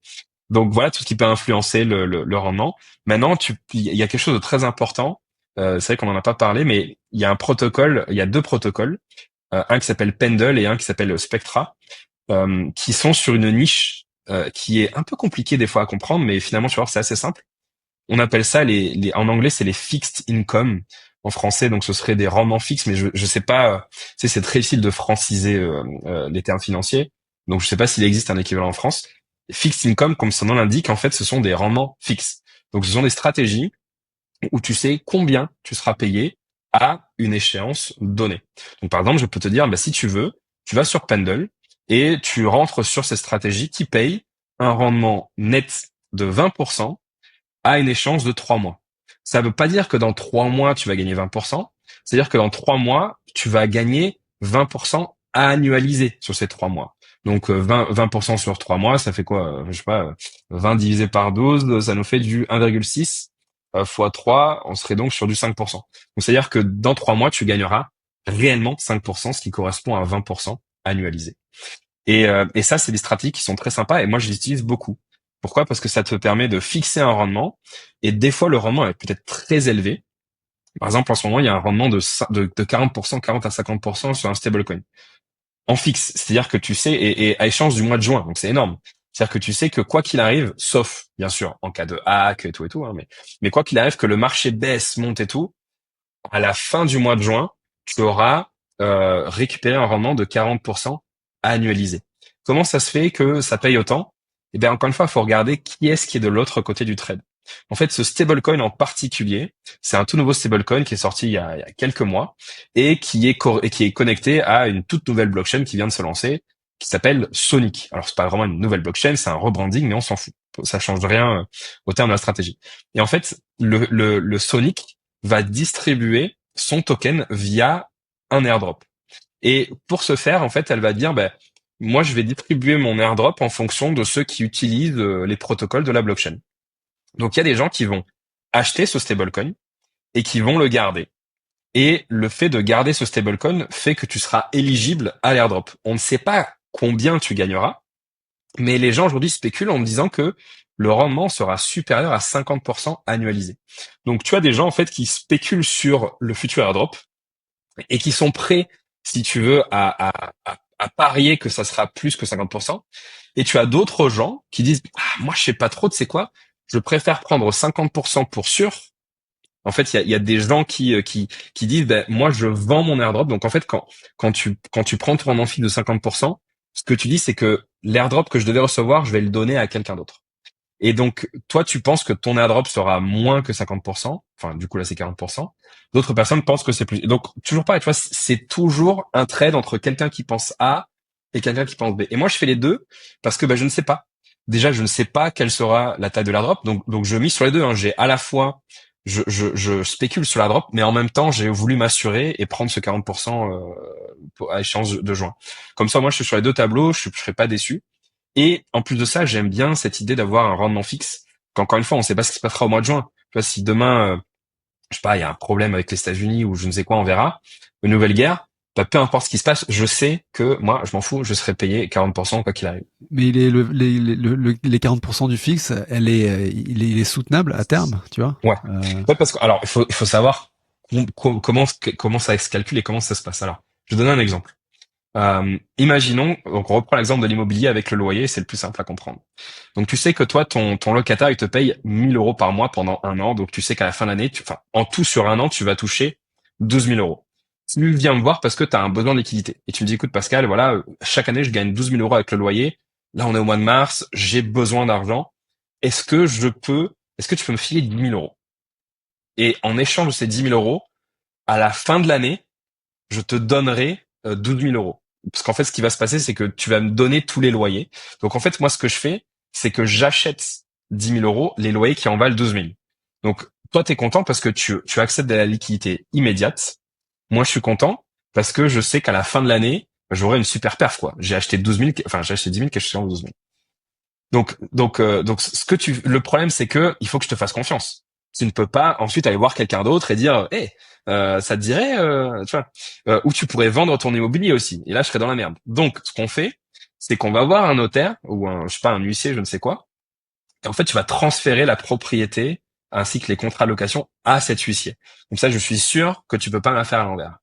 Donc voilà tout ce qui peut influencer le rendement. Maintenant, il y a quelque chose de très important. C'est vrai qu'on en a pas parlé, mais il y a deux protocoles, un qui s'appelle Pendle et un qui s'appelle Spectra, qui sont sur une niche qui est un peu compliquée des fois à comprendre, mais finalement, tu vois, c'est assez simple. On appelle ça en anglais, c'est les fixed income. En français, donc ce serait des rendements fixes, mais je sais pas, tu sais, c'est très difficile de franciser les termes financiers. Donc je sais pas s'il existe un équivalent en France. Fixed income, comme son nom l'indique, en fait, ce sont des rendements fixes. Donc ce sont des stratégies où tu sais combien tu seras payé à une échéance donnée. Donc par exemple, je peux te dire, bah, si tu veux, tu vas sur Pendle et tu rentres sur ces stratégies qui payent un rendement net de 20% à une échéance de 3 mois. Ça ne veut pas dire que dans 3 mois, tu vas gagner 20%. C'est-à-dire que dans 3 mois, tu vas gagner 20% annualisé sur ces 3 mois. Donc 20% sur 3 mois, ça fait quoi? Je sais pas, 20 divisé par 12, ça nous fait du 1,6 fois 3, on serait donc sur du 5%. Donc c'est-à-dire que dans 3 mois, tu gagneras réellement 5%, ce qui correspond à 20% annualisé. Et ça, c'est des stratégies qui sont très sympas et moi, je les utilise beaucoup. Pourquoi? Parce que ça te permet de fixer un rendement et des fois, le rendement est peut-être très élevé. Par exemple, en ce moment, il y a un rendement de 40%, 40 à 50% sur un stablecoin. En fixe. C'est-à-dire que tu sais, et à échéance du mois de juin. Donc, c'est énorme. C'est-à-dire que tu sais que quoi qu'il arrive, sauf, bien sûr, en cas de hack et tout, hein, mais quoi qu'il arrive, que le marché baisse, monte et tout, à la fin du mois de juin, tu auras récupéré un rendement de 40% annualisé. Comment ça se fait que ça paye autant? Eh bien, encore une fois, il faut regarder qui est-ce qui est de l'autre côté du trade. En fait, ce stablecoin en particulier, c'est un tout nouveau stablecoin qui est sorti il y a quelques mois et qui est connecté à une toute nouvelle blockchain qui vient de se lancer, qui s'appelle Sonic. Alors, c'est pas vraiment une nouvelle blockchain, c'est un rebranding, mais on s'en fout. Ça change rien au terme de la stratégie. Et en fait, le Sonic va distribuer son token via un airdrop. Et pour ce faire, en fait, elle va dire, ben, moi, je vais distribuer mon airdrop en fonction de ceux qui utilisent les protocoles de la blockchain. Donc, il y a des gens qui vont acheter ce stablecoin et qui vont le garder. Et le fait de garder ce stablecoin fait que tu seras éligible à l'airdrop. On ne sait pas combien tu gagneras, mais les gens aujourd'hui spéculent en me disant que le rendement sera supérieur à 50% annualisé. Donc tu as des gens en fait qui spéculent sur le futur airdrop et qui sont prêts, si tu veux, à parier que ça sera plus que 50%. Et tu as d'autres gens qui disent, moi je sais pas trop, tu sais quoi, je préfère prendre 50% pour sûr. En fait, il y a des gens qui disent, ben, moi je vends mon airdrop. Donc en fait, quand tu prends ton rendement fixe de 50%, ce que tu dis, c'est que l'airdrop que je devais recevoir, je vais le donner à quelqu'un d'autre. Et donc, toi, tu penses que ton airdrop sera moins que 50%. Enfin, du coup, là, c'est 40%. D'autres personnes pensent que c'est plus. Donc, toujours pareil, tu vois, c'est toujours un trade entre quelqu'un qui pense A et quelqu'un qui pense B. Et moi, je fais les deux parce que, ben, je ne sais pas. Déjà, je ne sais pas quelle sera la taille de l'airdrop. Donc, je mise sur les deux, hein. J'ai à la fois, je spécule sur l'airdrop, mais en même temps, j'ai voulu m'assurer et prendre ce 40%, à échéance de juin. Comme ça, moi, je suis sur les deux tableaux, je serai pas déçu. Et en plus de ça, j'aime bien cette idée d'avoir un rendement fixe. Qu'encore une fois, on ne sait pas ce qui se passera au mois de juin. Tu vois, si demain, je sais pas, il y a un problème avec les États-Unis ou je ne sais quoi, on verra, une nouvelle guerre, bah, peu importe ce qui se passe, je sais que moi, je m'en fous, je serai payé 40% quoi qu'il arrive. Mais les 40% du fixe, il est soutenable à terme, tu vois. Ouais. Ouais, parce que alors il faut savoir comment ça se calcule et comment ça se passe. Alors, je vais donner un exemple. Imaginons, donc on reprend l'exemple de l'immobilier avec le loyer, c'est le plus simple à comprendre. Donc tu sais que toi, ton locataire, il te paye 1 000 euros par mois pendant un an, donc tu sais qu'à la fin de l'année, enfin, en tout sur un an, tu vas toucher 12 000 euros. Tu viens me voir parce que tu as un besoin de liquidité. Et tu me dis, écoute Pascal, voilà, chaque année, je gagne 12 000 euros avec le loyer. Là, on est au mois de mars, j'ai besoin d'argent. Est-ce que tu peux me filer 10 000 euros? Et en échange de ces 10 000 euros, à la fin de l'année, je te donnerai 12 000 euros. Parce qu'en fait, ce qui va se passer, c'est que tu vas me donner tous les loyers. Donc en fait, moi, ce que je fais, c'est que j'achète 10 000 euros les loyers qui en valent 12 000. Donc toi, tu es content parce que tu acceptes de la liquidité immédiate. moi je suis content parce que je sais qu'à la fin de l'année, j'aurai une super perf, quoi. J'ai acheté 10 000, que je suis en 12 000. Donc, le problème, c'est que il faut que je te fasse confiance. Tu ne peux pas ensuite aller voir quelqu'un d'autre et dire, hey, ça te dirait, tu vois, où tu pourrais vendre ton immobilier aussi. Et là, je serais dans la merde. Donc, ce qu'on fait, c'est qu'on va voir un notaire ou je sais pas, un huissier, je ne sais quoi. Et en fait, tu vas transférer la propriété ainsi que les contrats de location à cet huissier. Comme ça, je suis sûr que tu peux pas me la faire à l'envers.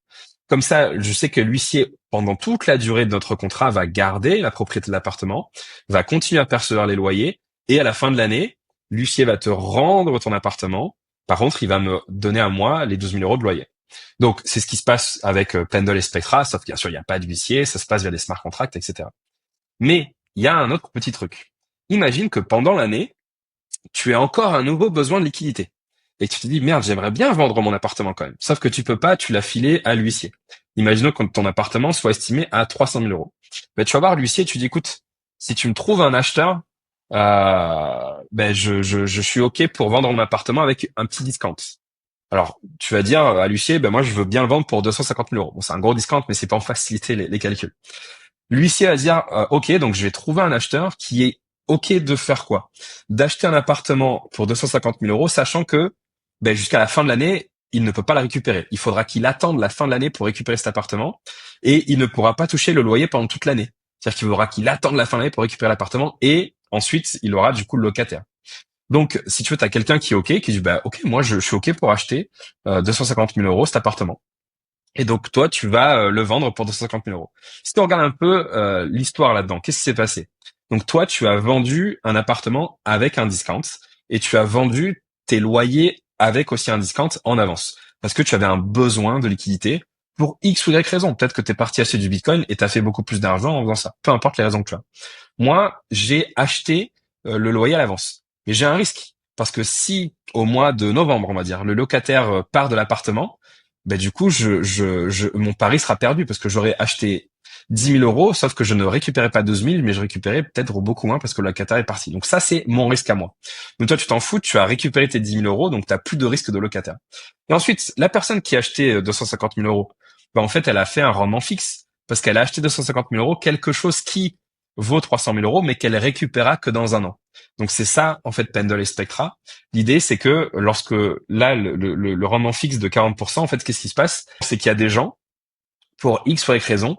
Comme ça, je sais que l'huissier, pendant toute la durée de notre contrat, va garder la propriété de l'appartement, va continuer à percevoir les loyers, et à la fin de l'année, l'huissier va te rendre ton appartement. Par contre, il va me donner à moi les 12 000 euros de loyer. Donc, c'est ce qui se passe avec Pendle et Spectra, sauf bien sûr, il n'y a pas d'huissier, ça se passe via des smart contracts, etc. Mais il y a un autre petit truc. Imagine que pendant l'année, tu as encore un nouveau besoin de liquidité. Et tu te dis, merde, j'aimerais bien vendre mon appartement quand même. Sauf que tu peux pas, tu l'as filé à l'huissier. Imaginons que ton appartement soit estimé à 300 000 euros. Ben, tu vas voir l'huissier, tu dis, écoute, si tu me trouves un acheteur, ben, je suis OK pour vendre mon appartement avec un petit discount. Alors, tu vas dire à l'huissier, ben, moi, je veux bien le vendre pour 250 000 euros. Bon, c'est un gros discount, mais c'est pas en faciliter les calculs. L'huissier va dire, OK, donc je vais trouver un acheteur qui est OK de faire quoi? D'acheter un appartement pour 250 000 euros, sachant que ben, jusqu'à la fin de l'année, il ne peut pas la récupérer. Il faudra qu'il attende la fin de l'année pour récupérer cet appartement et il ne pourra pas toucher le loyer pendant toute l'année. C'est-à-dire qu'il faudra qu'il attende la fin de l'année pour récupérer l'appartement et ensuite, il aura du coup le locataire. Donc, si tu veux, tu as quelqu'un qui est OK, qui dit, bah, OK, moi, je suis OK pour acheter 250 000 euros cet appartement. Et donc, toi, tu vas le vendre pour 250 000 euros. Si tu regardes un peu l'histoire là-dedans, qu'est-ce qui s'est passé? Donc, toi, tu as vendu un appartement avec un discount et tu as vendu tes loyers avec aussi un discount en avance parce que tu avais un besoin de liquidité pour X ou Y raison. Peut-être que tu es parti acheter du Bitcoin et tu as fait beaucoup plus d'argent en faisant ça. Peu importe les raisons que tu as. Moi, j'ai acheté le loyer à l'avance. Mais j'ai un risque parce que si au mois de novembre, on va dire, le locataire part de l'appartement, ben du coup, mon pari sera perdu parce que j'aurais acheté 10 000 euros, sauf que je ne récupérais pas 12 000, mais je récupérais peut-être beaucoup moins parce que le locataire est parti. Donc ça, c'est mon risque à moi. Donc toi, tu t'en fous, tu as récupéré tes 10 000 euros, donc tu n'as plus de risque de locataire. Et ensuite, la personne qui a acheté 250 000 euros, ben en fait, elle a fait un rendement fixe parce qu'elle a acheté 250 000 euros, quelque chose qui vaut 300 000 euros, mais qu'elle récupérera que dans un an. Donc c'est ça, en fait, Pendle et Spectra. L'idée, c'est que lorsque là, le rendement fixe de 40%, en fait, qu'est-ce qui se passe? C'est qu'il y a des gens, pour X ou Y raison,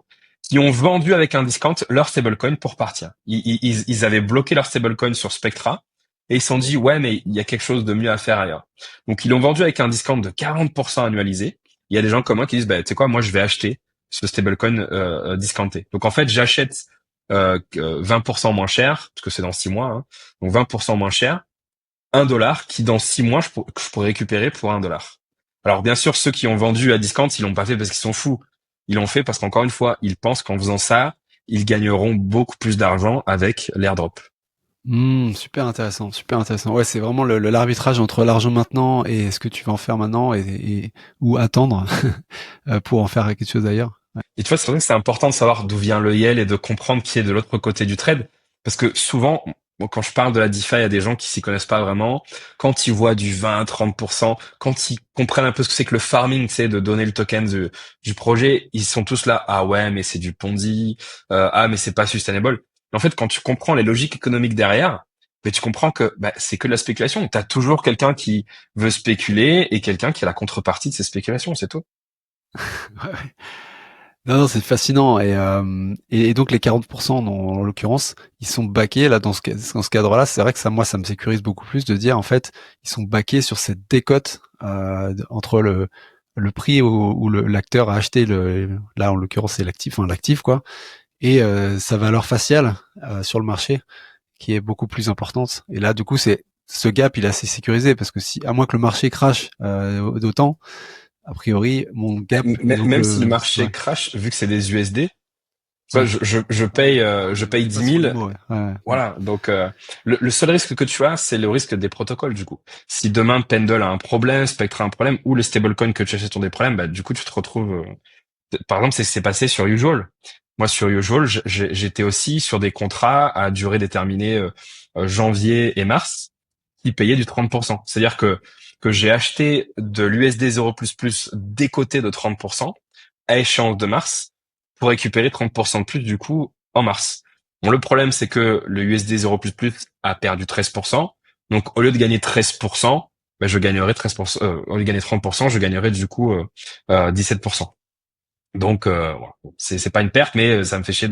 qui ont vendu avec un discount leur stablecoin pour partir. Ils avaient bloqué leur stablecoin sur Spectra et ils se sont dit, ouais, mais il y a quelque chose de mieux à faire ailleurs. Donc ils l'ont vendu avec un discount de 40% annualisé. Il y a des gens comme moi qui disent, bah, tu sais quoi, moi je vais acheter ce stablecoin discounté. Donc en fait, j'achète 20% moins cher, parce que c'est dans 6 mois, hein, donc 20% moins cher, $1 qui dans 6 mois, je pourrais récupérer pour $1. Alors bien sûr, ceux qui ont vendu à discount, ils l'ont pas fait parce qu'ils sont fous. Ils l'ont fait parce qu'encore une fois, ils pensent qu'en faisant ça, ils gagneront beaucoup plus d'argent avec l'airdrop. Super intéressant, super intéressant. Ouais, c'est vraiment l'arbitrage entre l'argent maintenant et ce que tu vas en faire maintenant et ou attendre pour en faire quelque chose d'ailleurs. Ouais. Et tu vois, c'est pour ça que c'est important de savoir d'où vient le YEL et de comprendre qui est de l'autre côté du trade. Parce que souvent, quand je parle de la DeFi, il y a des gens qui s'y connaissent pas vraiment. Quand ils voient du 20, 30%, quand ils comprennent un peu ce que c'est que le farming, tu sais, de donner le token du projet, ils sont tous là, ah ouais, mais c'est du Ponzi, ah mais c'est pas sustainable. Mais en fait, quand tu comprends les logiques économiques derrière, ben, tu comprends que bah, c'est que de la spéculation. Tu as toujours quelqu'un qui veut spéculer et quelqu'un qui a la contrepartie de ces spéculations, c'est tout. Ouais. Non, non, c'est fascinant et donc les 40% en l'occurrence, ils sont backés là dans ce cadre-là. C'est vrai que ça, moi, ça me sécurise beaucoup plus de dire en fait, ils sont backés sur cette décote entre le prix où l'acteur a acheté là en l'occurrence c'est l'actif quoi, et sa valeur faciale sur le marché qui est beaucoup plus importante. Et là, du coup, c'est ce gap, il est assez sécurisé parce que si, à moins que le marché crache d'autant, a priori, mon gap et donc Même si le ouais. marché crash, vu que c'est des USD, tu vois, Ouais. je paye C'est pas 10 sur 000. l'IMO, ouais. Ouais. Voilà. Donc, le seul risque que tu as, c'est le risque des protocoles, du coup. Si demain Pendle a un problème, Spectre a un problème, ou les stablecoins que tu achètes ont des problèmes, bah, du coup, tu te retrouves, par exemple, c'est passé sur Usual. Moi, sur Usual, j'étais aussi sur des contrats à durée déterminée, janvier et mars, qui payaient du 30%. C'est-à-dire que j'ai acheté de l'USD 0++ décoté de 30%. à échéance de mars pour récupérer 30% de plus du coup en mars. Bon, le problème, c'est que le USD 0++ a perdu 13%. Donc, au lieu de gagner 13%, ben, je gagnerais 13%, au lieu de gagner 30%, je gagnerais du coup 17%. Donc, voilà. C'est pas une perte, mais ça me fait chier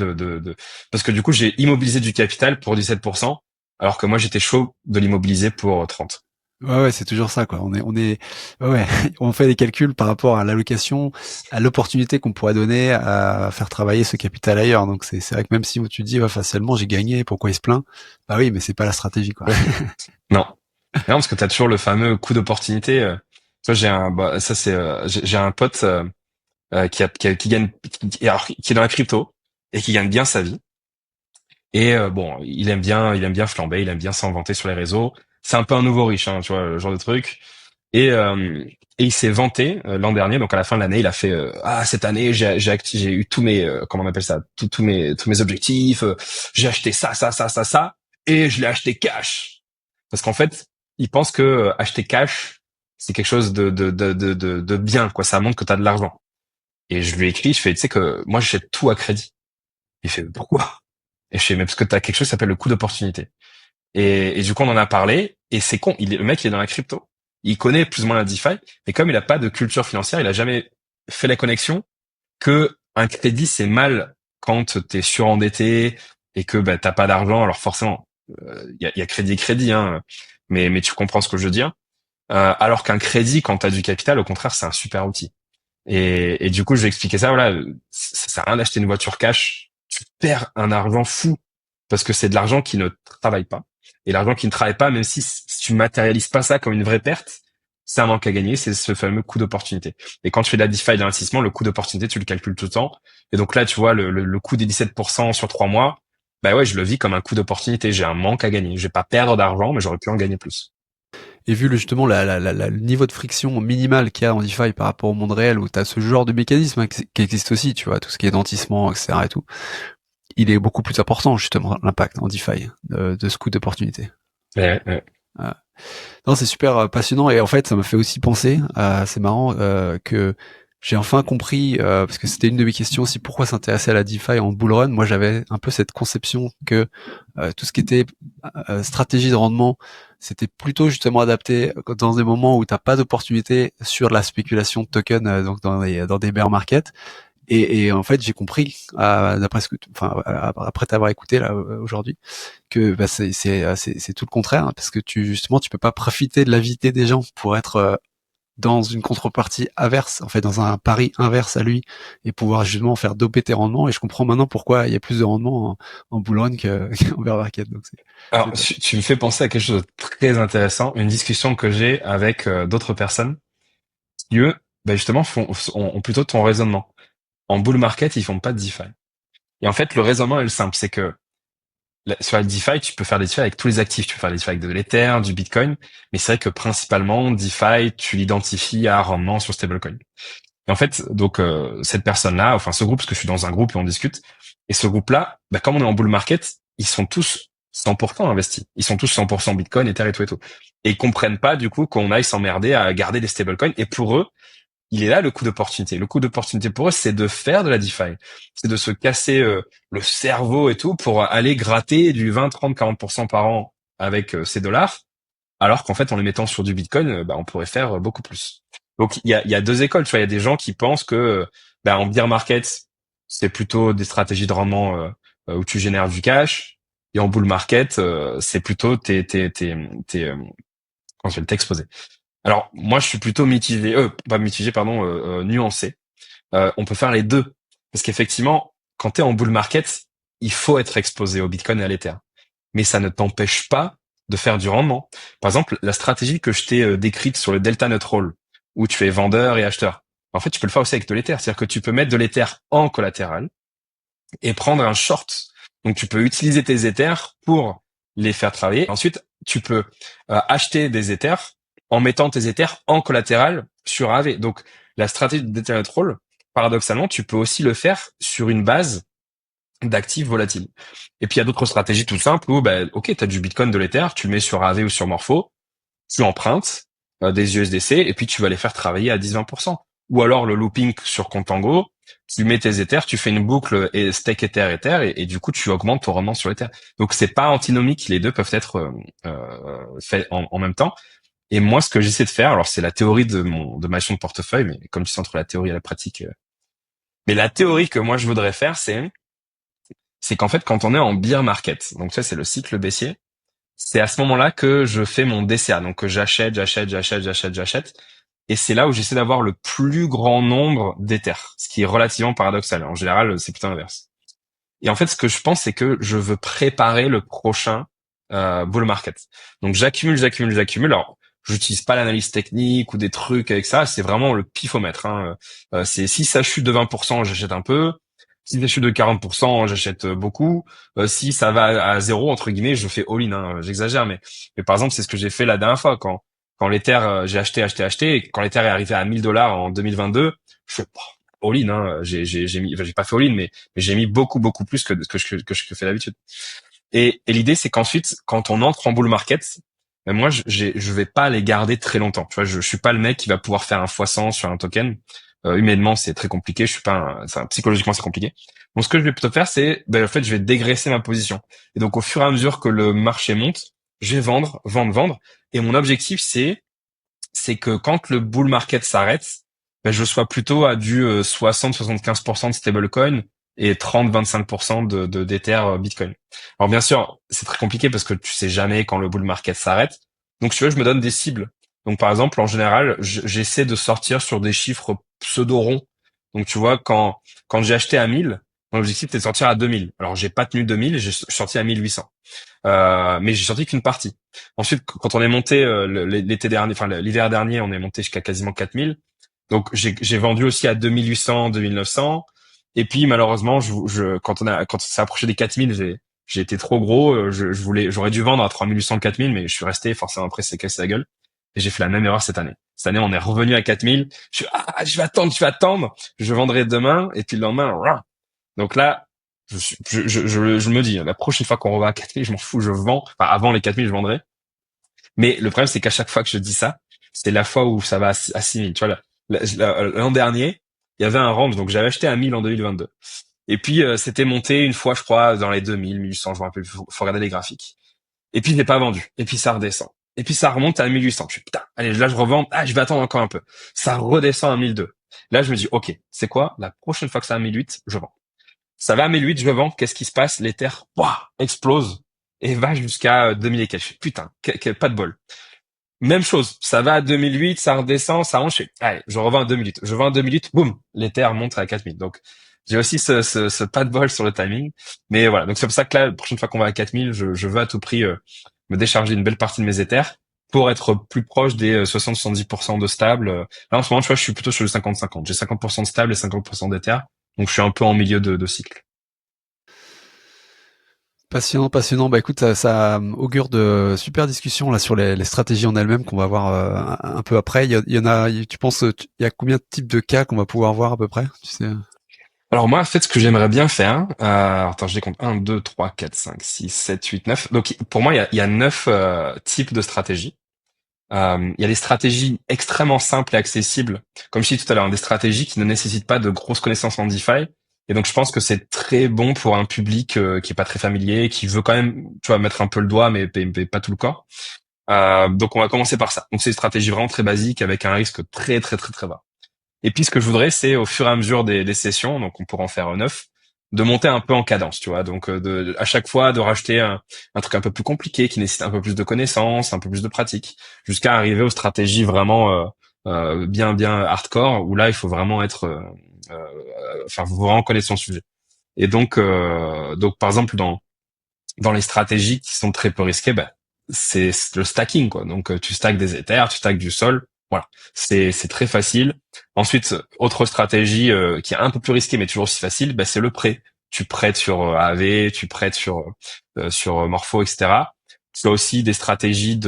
parce que du coup, j'ai immobilisé du capital pour 17%, alors que moi, j'étais chaud de l'immobiliser pour 30. Ouais, c'est toujours ça, quoi. Ouais, on fait des calculs par rapport à l'allocation, à l'opportunité qu'on pourrait donner à faire travailler ce capital ailleurs. Donc c'est vrai que même si tu te dis, ouais, facialement, j'ai gagné, pourquoi il se plaint? Bah oui, mais c'est pas la stratégie, quoi. Non. Non, parce que t'as toujours le fameux coup d'opportunité. Tu vois, ça c'est, j'ai un pote qui gagne, qui est dans la crypto et qui gagne bien sa vie. Et bon, il aime bien flamber, il aime bien s'en vanter sur les réseaux. C'est un peu un nouveau riche, hein, tu vois, le genre de truc. Et, euh, et il s'est vanté l'an dernier, donc à la fin de l'année, il a fait cette année j'ai eu tous mes comment on appelle ça, tous mes objectifs. J'ai acheté ça, et je l'ai acheté cash. Parce qu'en fait, il pense que acheter cash, c'est quelque chose de bien, quoi. Ça montre que t'as de l'argent. Et je lui ai écrit, je fais, tu sais que moi j'achète tout à crédit. Il fait pourquoi? Et je fais mais parce que t'as quelque chose qui s'appelle le coût d'opportunité. Et du coup, on en a parlé, et c'est con. Le mec, il est dans la crypto. Il connaît plus ou moins la DeFi, mais comme il a pas de culture financière, il a jamais fait la connexion que un crédit, c'est mal quand t'es surendetté et que, bah, t'as pas d'argent. Alors forcément, il y a crédit et crédit, hein. Mais tu comprends ce que je veux dire. Alors qu'un crédit, quand t'as du capital, au contraire, c'est un super outil. Et du coup, je vais expliquer ça. Voilà, ça sert à rien d'acheter une voiture cash. Tu perds un argent fou parce que c'est de l'argent qui ne travaille pas. Et l'argent qui ne travaille pas, même si tu matérialises pas ça comme une vraie perte, c'est un manque à gagner, c'est ce fameux coût d'opportunité. Et quand tu fais de la DeFi d'investissement, le coût d'opportunité, tu le calcules tout le temps. Et donc là, tu vois, le coût des 17% sur 3 mois, bah ouais, je le vis comme un coût d'opportunité. J'ai un manque à gagner. Je vais pas perdre d'argent, mais j'aurais pu en gagner plus. Et vu justement le niveau de friction minimal qu'il y a en DeFi par rapport au monde réel où tu as ce genre de mécanisme, hein, qui existe aussi, tu vois, tout ce qui est nantissement, etc. et tout, il est beaucoup plus important justement l'impact en DeFi de ce coût d'opportunité. Ouais. Euh, non, c'est super passionnant et en fait ça me fait aussi penser, c'est marrant que j'ai enfin compris, parce que c'était une de mes questions aussi, pourquoi s'intéresser à la DeFi en bull run. Moi j'avais un peu cette conception que tout ce qui était stratégie de rendement, c'était plutôt justement adapté dans des moments où t'as pas d'opportunité sur la spéculation de tokens, donc dans des bear markets. Et en fait, j'ai compris, d'après après t'avoir écouté là aujourd'hui, que bah, c'est tout le contraire, hein, parce que tu peux pas profiter de l'avidité des gens pour être dans une contrepartie inverse, en fait, dans un pari inverse à lui, et pouvoir justement faire doper tes rendements. Et je comprends maintenant pourquoi il y a plus de rendement en bull run qu'en bear market. Donc Alors, c'est top. tu me fais penser à quelque chose de très intéressant, une discussion que j'ai avec d'autres personnes qui, eux, ben justement, ont plutôt ton raisonnement. En bull market, ils font pas de DeFi. Et en fait, le raisonnement est simple, c'est que sur la DeFi, tu peux faire des DeFi avec tous les actifs. Tu peux faire des DeFi avec de l'Ether, du Bitcoin, mais c'est vrai que principalement, DeFi, tu l'identifies à rendement sur stablecoin. Et en fait, donc cette personne-là, enfin ce groupe, parce que je suis dans un groupe et on discute, et ce groupe-là, bah, comme on est en bull market, ils sont tous 100% investis. Ils sont tous 100% Bitcoin, Ether et tout et tout. Et ils comprennent pas du coup qu'on aille s'emmerder à garder des stablecoins. Et pour eux, il est là le coût d'opportunité. Le coût d'opportunité pour eux, c'est de faire de la DeFi. C'est de se casser le cerveau et tout pour aller gratter du 20, 30, 40% par an avec ces dollars, alors qu'en fait, en les mettant sur du Bitcoin, bah, on pourrait faire beaucoup plus. Donc, il y a deux écoles. Tu vois, il y a des gens qui pensent que bah, en bear market, c'est plutôt des stratégies de rendement où tu génères du cash. Et en bull market, c'est plutôt comment je vais t'exposer. Alors, moi, je suis plutôt mitigé, pas mitigé, pardon, nuancé. On peut faire les deux. Parce qu'effectivement, quand tu es en bull market, il faut être exposé au Bitcoin et à l'Ether. Mais ça ne t'empêche pas de faire du rendement. Par exemple, la stratégie que je t'ai décrite sur le Delta Nut Roll, où tu es vendeur et acheteur, en fait, tu peux le faire aussi avec de l'Ether. C'est-à-dire que tu peux mettre de l'Ether en collatéral et prendre un short. Donc, tu peux utiliser tes Ethers pour les faire travailler. Ensuite, tu peux acheter des Ethers en mettant tes Ethers en collatéral sur AV. Donc, la stratégie de Delta Nut Roll, paradoxalement, tu peux aussi le faire sur une base d'actifs volatiles. Et puis il y a d'autres stratégies tout simples où, bah, ok, tu as du Bitcoin, de l'Ether, tu le mets sur AV ou sur Morpho, tu empruntes des USDC et puis tu vas les faire travailler à 10-20%. ou alors le looping sur Contango. Tu mets tes Ethers, tu fais une boucle et stake Ether, et du coup tu augmentes ton rendement sur Ether. Donc c'est pas antinomique, les deux peuvent être faits en même temps. Et moi, ce que j'essaie de faire, alors c'est la théorie de ma gestion de portefeuille, mais comme tu sais, entre la théorie et la pratique. Mais la théorie que moi je voudrais faire, c'est qu'en fait, quand on est en bear market, donc ça c'est le cycle baissier, c'est à ce moment-là que je fais mon DCA, donc que j'achète, et c'est là où j'essaie d'avoir le plus grand nombre d'Ethers, ce qui est relativement paradoxal. En général, c'est plutôt l'inverse. Et en fait, ce que je pense, c'est que je veux préparer le prochain bull market. Donc j'accumule. Alors, j'utilise pas l'analyse technique ou des trucs avec ça. C'est vraiment le pifomètre. Hein. C'est si ça chute de 20%, j'achète un peu. Si ça chute de 40%, j'achète beaucoup. Si ça va à zéro entre guillemets, je fais all-in. Hein. J'exagère, mais par exemple, c'est ce que j'ai fait la dernière fois quand l'Ether, j'ai acheté, et quand l'Ether est arrivé à $1000 en 2022, je fais all-in. Hein. J'ai mis, enfin, j'ai pas fait all-in, mais j'ai mis beaucoup plus que je fais d'habitude. Et l'idée, c'est qu'ensuite, quand on entre en bull market, ben moi, je vais pas les garder très longtemps. Tu vois, je suis pas le mec qui va pouvoir faire un x100 sur un token. Humainement, c'est très compliqué. Je suis pas, psychologiquement, c'est compliqué. Donc, ce que je vais plutôt faire, c'est, ben, en fait, je vais dégraisser ma position. Et donc, au fur et à mesure que le marché monte, je vais vendre. Et mon objectif, c'est que quand le bull market s'arrête, ben, je sois plutôt à du 60-75% de stablecoin et 30-25% d'Ether Bitcoin. Alors bien sûr, c'est très compliqué parce que tu sais jamais quand le bull market s'arrête. Donc si tu veux, je me donne des cibles. Donc par exemple, en général, j'essaie de sortir sur des chiffres pseudo-ronds. Donc tu vois, quand j'ai acheté à 1000, mon objectif était de sortir à 2000. Alors j'ai pas tenu 2000, j'ai sorti à 1800. Mais j'ai sorti qu'une partie. Ensuite, quand on est monté l'été dernier, enfin l'hiver dernier, on est monté jusqu'à quasiment 4000. Donc j'ai vendu aussi à 2800, 2900. Et puis malheureusement, quand on s'est approché des 4000, j'ai été trop gros. J'aurais dû vendre à 3800, 4000, mais je suis resté. Forcément après, c'est cassé la gueule. Et j'ai fait la même erreur cette année. Cette année, on est revenu à 4000. Je vais attendre. Je vendrai demain. Et puis le lendemain, rah. Donc là, je me dis, la prochaine fois qu'on revient à 4000, je m'en fous, je vends. Enfin, avant les 4000, je vendrai. Mais le problème, c'est qu'à chaque fois que je dis ça, c'est la fois où ça va à 6000. Tu vois, l'an dernier, il y avait un range. Donc, j'avais acheté à 1000 en 2022. Et puis, c'était monté une fois, je crois, dans les 2000, 1800, je me rappelle plus. Faut regarder les graphiques. Et puis, je l'ai pas vendu. Et puis, ça redescend. Et puis, ça remonte à 1800. Je suis, putain, allez, là, je revends. Ah, je vais attendre encore un peu. Ça redescend à 1002. Là, je me dis, OK, c'est quoi? La prochaine fois que ça va à 1008, je vends. Ça va à 1008, je vends. Qu'est-ce qui se passe? L'Ether, explose et va jusqu'à 2000 et quelques. Putain, pas de bol. Même chose. Ça va à 2008, ça redescend, ça enchaîne. Allez, je revends à 2008. Je vends à 2008, boum, l'Ether monte à 4000. Donc, j'ai aussi ce pas de bol sur le timing. Mais voilà. Donc, c'est pour ça que là, la prochaine fois qu'on va à 4000, je veux à tout prix me décharger une belle partie de mes Ethers pour être plus proche des 60-70% de stable. Là, en ce moment, tu vois, je suis plutôt sur le 50-50. J'ai 50% de stable et 50% d'Ether. Donc, je suis un peu en milieu de cycle. Passionnant. Bah écoute, ça augure de super discussions là sur les stratégies en elles-mêmes qu'on va voir un peu après. Il y en a, tu penses, il y a combien de types de cas qu'on va pouvoir voir à peu près, tu sais? Alors moi, en fait, ce que j'aimerais bien faire, attends, je les compte, 1, 2, 3, 4, 5, 6, 7, 8, 9. Donc pour moi, il y a 9 types de stratégies. Il y a des stratégies extrêmement simples et accessibles, comme je disais tout à l'heure, hein, des stratégies qui ne nécessitent pas de grosses connaissances en DeFi. Et donc je pense que c'est très bon pour un public qui est pas très familier, qui veut quand même, tu vois, mettre un peu le doigt, mais pas tout le corps. Donc on va commencer par ça. Donc c'est une stratégie vraiment très basique avec un risque très bas. Et puis ce que je voudrais, c'est au fur et à mesure des sessions, donc on pourra en faire 9, de monter un peu en cadence, tu vois. Donc à chaque fois de racheter un truc un peu plus compliqué, qui nécessite un peu plus de connaissances, un peu plus de pratique, jusqu'à arriver aux stratégies vraiment bien hardcore, où là il faut vraiment être, enfin faut vraiment connaître son sujet. Et donc par exemple dans les stratégies qui sont très peu risquées, ben c'est le stacking, quoi. Donc tu stacks des Ethers, tu stacks du Sol. Voilà, c'est très facile. Ensuite, autre stratégie qui est un peu plus risquée mais toujours aussi facile, bah, c'est le prêt. Tu prêtes sur AV, tu prêtes sur Morpho, etc. Tu as aussi des stratégies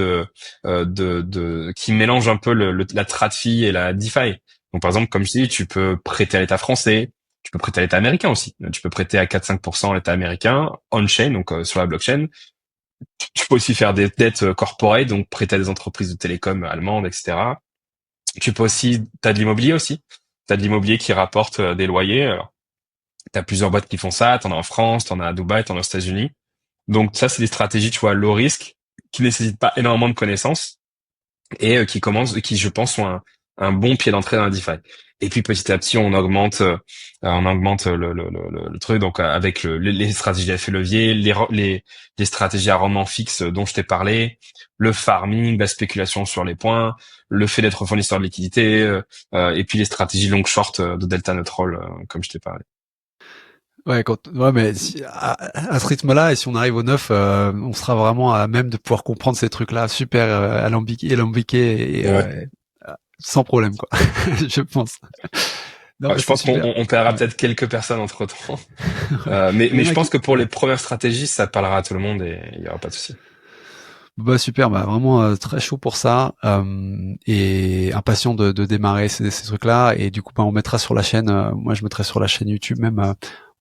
qui mélangent un peu la TradFi et la DeFi. Donc par exemple, comme je dis, tu peux prêter à l'État français, tu peux prêter à l'État américain aussi. Tu peux prêter à 4-5% à l'État américain on-chain, donc sur la blockchain. Tu peux aussi faire des dettes corporate, donc prêter à des entreprises de télécom allemandes, etc. Tu peux aussi, t'as de l'immobilier aussi. t'as de l'immobilier qui rapporte des loyers. Alors, t'as plusieurs boîtes qui font ça. T'en as en France, t'en as à Dubaï, t'en as aux États-Unis. Donc ça, c'est des stratégies, tu vois, low risk, qui nécessitent pas énormément de connaissances et qui, je pense, sont un bon pied d'entrée dans la DeFi. Et puis petit à petit, on augmente le truc. Donc avec les stratégies à effet levier, les stratégies à rendement fixe dont je t'ai parlé, le farming, la spéculation sur les points, le fait d'être fournisseur de liquidité, et puis les stratégies long short de delta neutral, comme je t'ai parlé. Ouais, mais à ce rythme-là, et si on arrive au 9, on sera vraiment à même de pouvoir comprendre ces trucs-là super alambiqués et Ouais. sans problème, quoi. Je pense. Non, Je pense qu'on perdra peut-être quelques personnes entre temps. Mais je pense que pour les premières stratégies, ça parlera à tout le monde et il y aura pas de souci. Bah super, bah vraiment très chaud pour ça et impatient de démarrer ces trucs-là. Et du coup, bah, on mettra sur la chaîne. Moi, je mettrai sur la chaîne YouTube même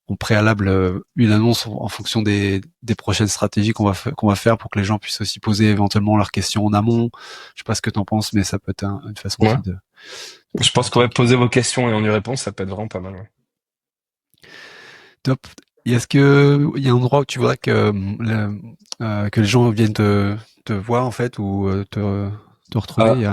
en préalable une annonce en fonction des prochaines stratégies qu'on va faire pour que les gens puissent aussi poser éventuellement leurs questions en amont. Je sais pas ce que t'en penses, mais ça peut être une façon aussi de. Je pense qu'on va poser vos questions et on y répond, ça peut être vraiment pas mal. Ouais. Top. Et est-ce que il y a un endroit où tu voudrais que les gens viennent te voir en fait ou te retrouver?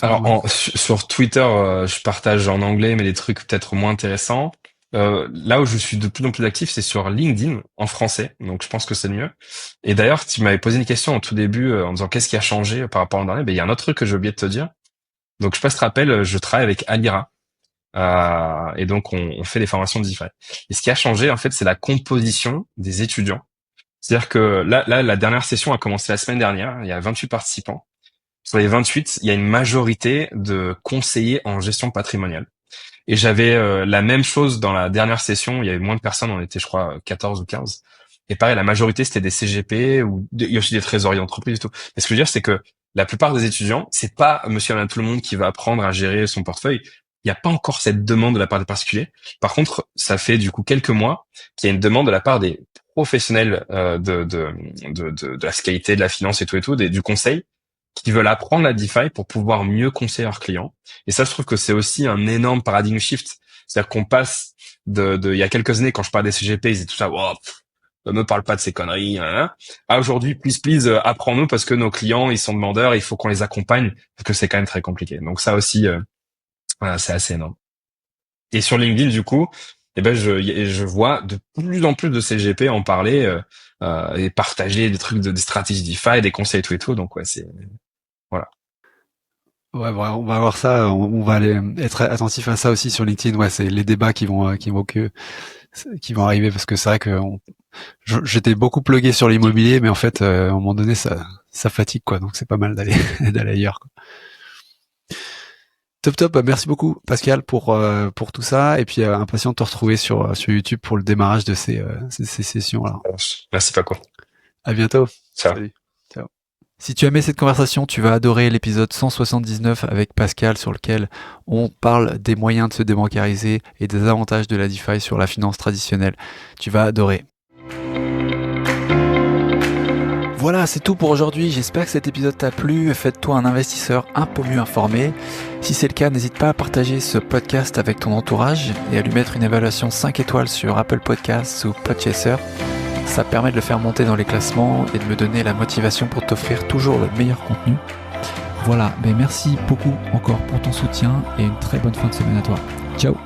Alors sur Twitter, je partage en anglais, mais des trucs peut-être moins intéressants. Là où je suis de plus en plus actif, c'est sur LinkedIn en français, donc je pense que c'est le mieux. Et d'ailleurs, tu m'avais posé une question au tout début en disant qu'est-ce qui a changé par rapport à l'an dernier. Ben, il y a un autre truc que j'ai oublié de te dire. Donc je sais pas si tu te rappelles, je travaille avec Alira. Et donc on fait des formations de DeFi. Et ce qui a changé, en fait, c'est la composition des étudiants. C'est-à-dire que là, la dernière session a commencé la semaine dernière. Il y a 28 participants. Sur les 28, il y a une majorité de conseillers en gestion patrimoniale. Et j'avais la même chose dans la dernière session. Il y avait moins de personnes. On était, je crois, 14 ou 15. Et pareil, la majorité, c'était des CGP ou il y a aussi des trésoriers d'entreprise et tout. Mais ce que je veux dire, c'est que la plupart des étudiants, c'est pas monsieur et madame tout le monde qui va apprendre à gérer son portefeuille. Il n'y a pas encore cette demande de la part des particuliers. Par contre, ça fait du coup quelques mois qu'il y a une demande de la part des professionnels de la fiscalité, de la finance et tout, du conseil, qui veulent apprendre la DeFi pour pouvoir mieux conseiller leurs clients. Et ça, je trouve que c'est aussi un énorme paradigme shift. C'est-à-dire qu'on passe il y a quelques années, quand je parlais des CGP, ils étaient tout ça, wow, me parle pas de ces conneries, hein. À aujourd'hui, please, apprends-nous parce que nos clients, ils sont demandeurs, il faut qu'on les accompagne parce que c'est quand même très compliqué. Donc ça aussi, voilà, c'est assez énorme. Et sur LinkedIn, du coup, je vois de plus en plus de CGP en parler et partager des trucs des stratégies DeFi, des conseils et tout. Donc ouais, voilà. Ouais, on va voir ça. On va aller être attentif à ça aussi sur LinkedIn. Ouais, c'est les débats qui vont arriver parce que c'est vrai que j'étais beaucoup plugué sur l'immobilier, mais en fait, à un moment donné, ça fatigue quoi. Donc c'est pas mal d'aller ailleurs, quoi. Top. Bah, merci beaucoup Pascal pour tout ça et puis impatient de te retrouver sur YouTube pour le démarrage de ces sessions là. Merci Paco. À bientôt. Ciao. Salut. Ciao. Si tu as aimé cette conversation, tu vas adorer l'épisode 179 avec Pascal sur lequel on parle des moyens de se débancariser et des avantages de la DeFi sur la finance traditionnelle. Tu vas adorer. Voilà, c'est tout pour aujourd'hui. J'espère que cet épisode t'a plu. Faites-toi un investisseur un peu mieux informé. Si c'est le cas, n'hésite pas à partager ce podcast avec ton entourage et à lui mettre une évaluation 5 étoiles sur Apple Podcasts ou Podchaser. Ça permet de le faire monter dans les classements et de me donner la motivation pour t'offrir toujours le meilleur contenu. Voilà, merci beaucoup encore pour ton soutien et une très bonne fin de semaine à toi. Ciao!